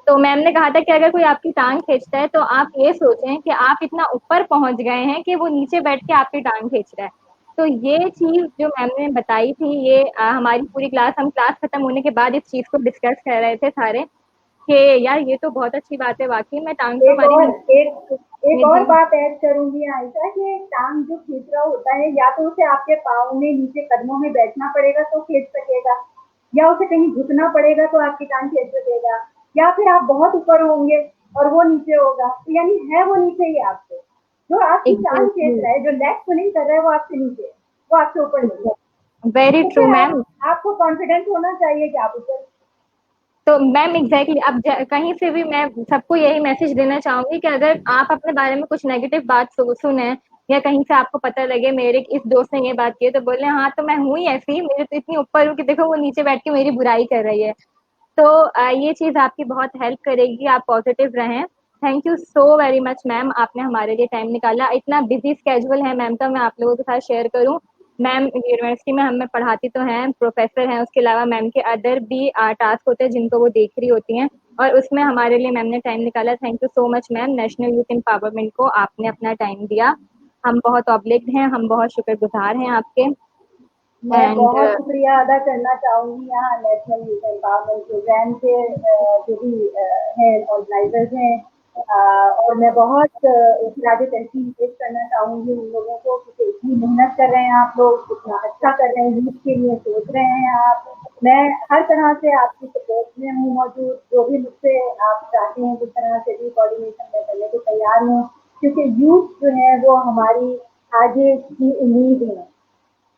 तो मैम ने कहा था कि अगर कोई आपकी टांग खींचता है तो आप ये सोचें कि आप इतना ऊपर पहुंच गए हैं कि वो नीचे बैठ के आपकी टांग खींच रहा है। तो ये चीज़ जो मैम ने बताई थी, ये हमारी पूरी क्लास, हम क्लास खत्म होने के बाद इस चीज़ को डिस्कस कर रहे थे सारे, कि यार ये तो बहुत अच्छी बात है, वाकई में टांग तो एक हमारी और नीचे एक में और जी। बात ऐड करूंगी आयशा कि टांग जो खींच रहा होता है, या तो उसे आपके पाँव में नीचे कदमों में बैठना पड़ेगा तो खींच सकेगा, या उसे कहीं झुकना पड़ेगा तो आपकी टांग खींच सकेगा, या फिर आप बहुत ऊपर होंगे और वो नीचे होगा, तो यानी है वो नीचे ही आपसे। जो आपकी टांग खींच एग्जैक्टली, रहा है, जो लेग पुलिंग कर रहा है, वो आपसे नीचे है, वो आपसे ऊपर नहीं है। वेरी तो ट्रू फिर मैम। आपको कॉन्फिडेंस होना चाहिए कि आप ऊपर। तो मैम एग्जैक्टली, अब कहीं से भी मैं सबको यही मैसेज देना चाहूंगी कि अगर आप अपने बारे में कुछ नेगेटिव बात सुने, या कहीं से आपको पता लगे मेरे इस दोस्त ने ये बात की है, तो बोले हाँ तो मैं हूँ ही ऐसी, मेरे तो इतनी ऊपर हूँ कि देखो वो नीचे बैठ के मेरी बुराई कर रही है। तो ये चीज़ आपकी बहुत हेल्प करेगी, आप पॉजिटिव रहें। Thank you so very much ma'am, आपने हमारे लिए टाइम निकाला। इतना बिजी स्केड्यूल है मैम, तो मैं आप लोगों के साथ शेयर करूं, मैम यूनिवर्सिटी में हमें पढ़ाती तो हैं, प्रोफेसर हैं, उसके अलावा मैम के अदर भी टास्क होते हैं जिनको वो देख रही होती हैं, और उसमें हमारे लिए मैम ने टाइम निकाला। Thank you so much ma'am, national youth empowerment को आपने अपना टाइम दिया, हम बहुत ऑब्लिग्ड हैं, हम बहुत शुक्रगुजार हैं आपके। मैं एंड बहुत शुक्रिया अदा करना चाहूँगी यहाँ नेशनल यूथ एम्पावरमेंट प्रोग्राम के जो भी हैं ऑर्गेनाइजर्स हैं, और मैं बहुत राजे तहसीन पेश करना चाहूँगी उन लोगों को कि इतनी मेहनत कर रहे हैं आप लोग, इतना अच्छा कर रहे हैं, यूथ के लिए सोच रहे हैं आप। मैं हर तरह से आपकी सपोर्ट में हूँ मौजूद, जो भी मुझसे आप चाहते हैं जिस तरह से भी कोऑर्डिनेशन में करने को तैयार हूँ, क्योंकि यूथ जो है वो हमारी आगे की उम्मीद है।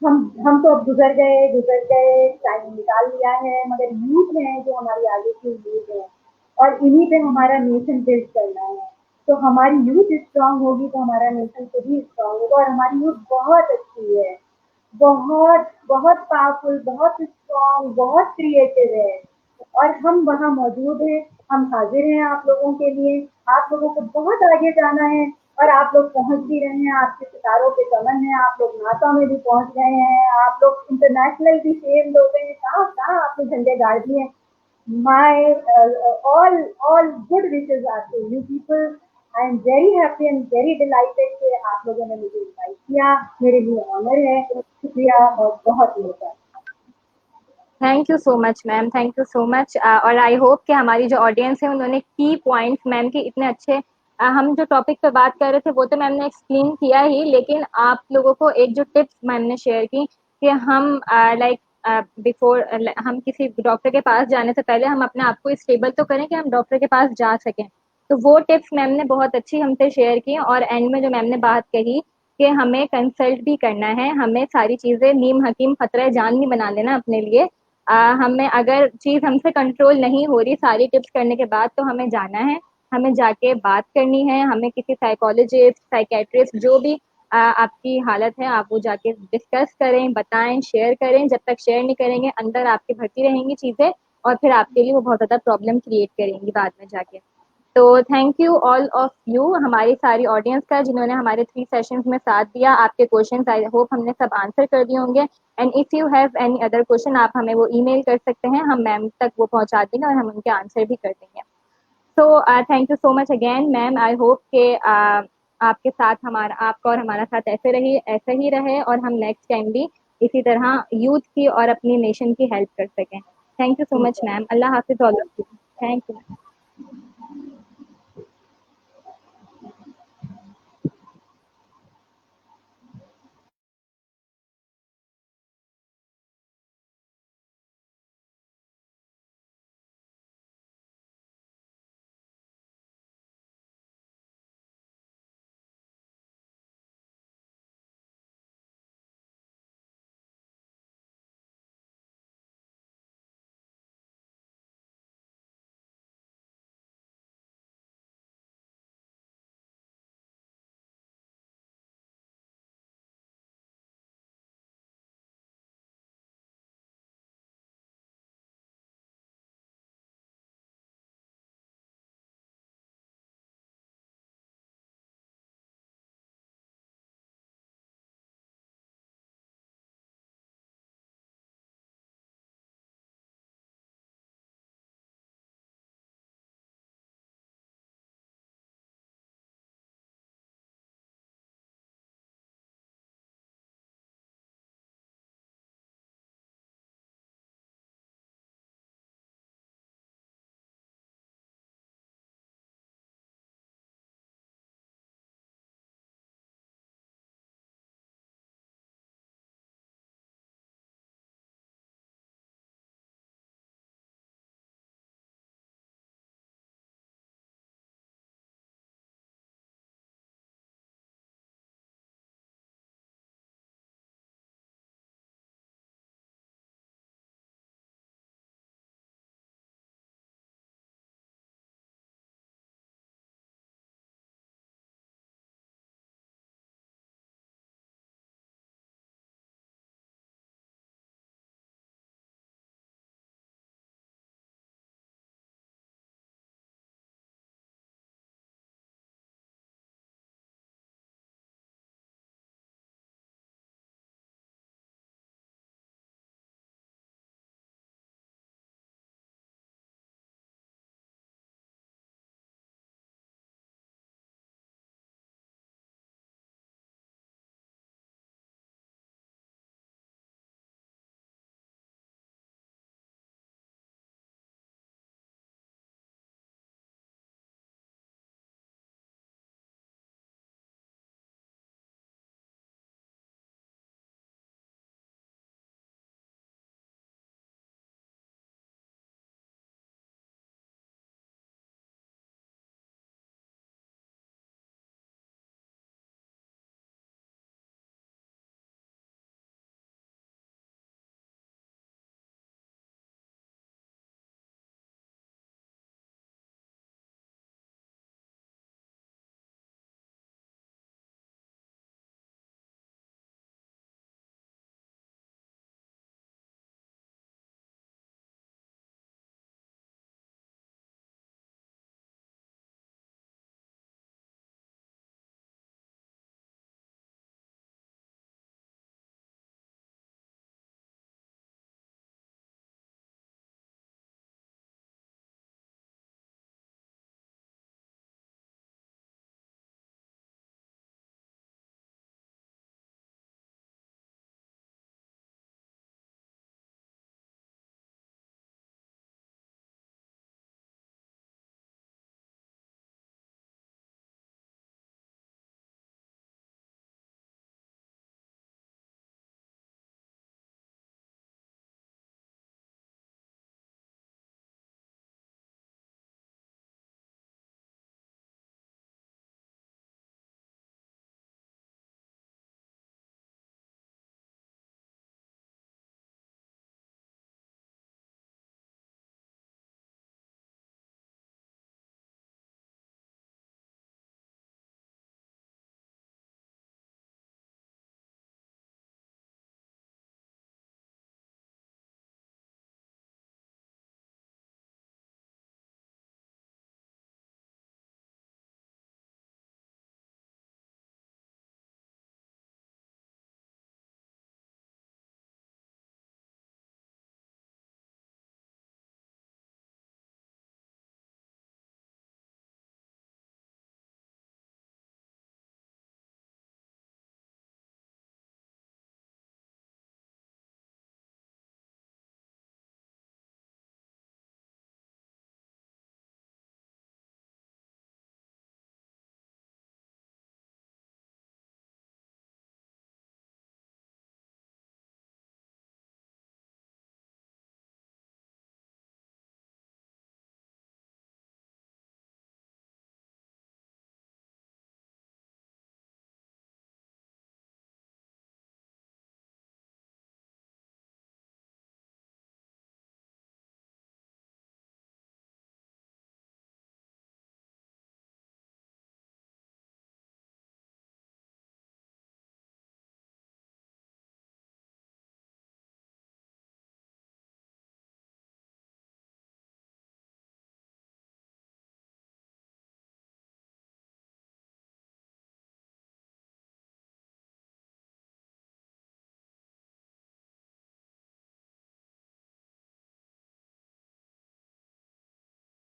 हम तो अब गुजर गए, टाइम निकाल लिया है, मगर यूथ है जो हमारी आगे की उम्मीद है, और इन्हीं पे हमारा नेशन बिल्ड करना है। तो हमारी यूथ स्ट्रांग होगी तो हमारा नेशन खुद ही स्ट्रांग होगा, और हमारी यूथ बहुत अच्छी है, बहुत बहुत पावरफुल, बहुत स्ट्रांग, बहुत क्रिएटिव है, और हम वहाँ मौजूद हैं, हम हाजिर हैं आप लोगों के लिए। आप लोगों को बहुत आगे जाना है, और आप लोग पहुंच भी रहे हैं, आपके सितारों पे कमन है, आप लोग नासा में भी पहुंच गए हैं, आप लोग इंटरनेशनल भी फेम हो गए हैं, कहाँ कहाँ आपने झंडे गाड़ दिए हैं। My all good wishes are to you people. I am very happy and very delighted कि आप लोगों ने मुझे इनवाइट किया, मेरे लिए ऑनर है, शुक्रिया और बहुत मेहरबानी। Thank you so much ma'am, thank you so much, और आई होप कि हमारी जो ऑडियंस है उन्होंने की पॉइंट्स मैम के इतने अच्छे, हम जो टॉपिक पे बात कर रहे थे वो तो मैम ने एक्सप्लेन किया ही, लेकिन आप लोगों को एक जो टिप्स मैम ने शेयर की कि हम लाइक बिफोर हम किसी डॉक्टर के पास जाने से पहले हम अपने आप को स्टेबल तो करें कि हम डॉक्टर के पास जा सकें। तो वो टिप्स मैम ने बहुत अच्छी हमसे शेयर की, और एंड में जो मैम ने बात कही कि हमें कंसल्ट भी करना है, हमें सारी चीज़ें नीम हकीम खतरा जान नहीं बना लेना अपने लिए। हमें अगर चीज़ हमसे कंट्रोल नहीं हो रही सारी टिप्स करने के बाद, तो हमें जाना है, हमें जाके बात करनी है, हमें किसी साइकोलॉजिस्ट, साइकेट्रिस्ट, जो भी आपकी हालत है आप वो जाके डिस्कस करें, बताएं, शेयर करें। जब तक शेयर नहीं करेंगे अंदर आपके भरती रहेंगी चीज़ें, और फिर आपके लिए वो बहुत ज़्यादा प्रॉब्लम क्रिएट करेंगी बाद में जाके। तो thank you all of you, हमारी सारी ऑडियंस का जिन्होंने हमारे 3 सेशंस में साथ दिया। आपके क्वेश्चंस आई होप हमने सब आंसर कर दिए होंगे, and if you have any other question आप हमें वो ईमेल कर सकते हैं, हम मैम तक वो पहुंचा देंगे और हम उनके आंसर भी कर देंगे। So thank you so much again ma'am, I hope के आपके साथ हमारा, आपका और हमारा साथ ऐसे ही रहे, और हम नेक्स्ट टाइम भी इसी तरह यूथ की और अपनी नेशन की हेल्प कर सकें। थैंक यू सो ठीक मच है। Ma'am, Allah Hafiz all of you. Thank you.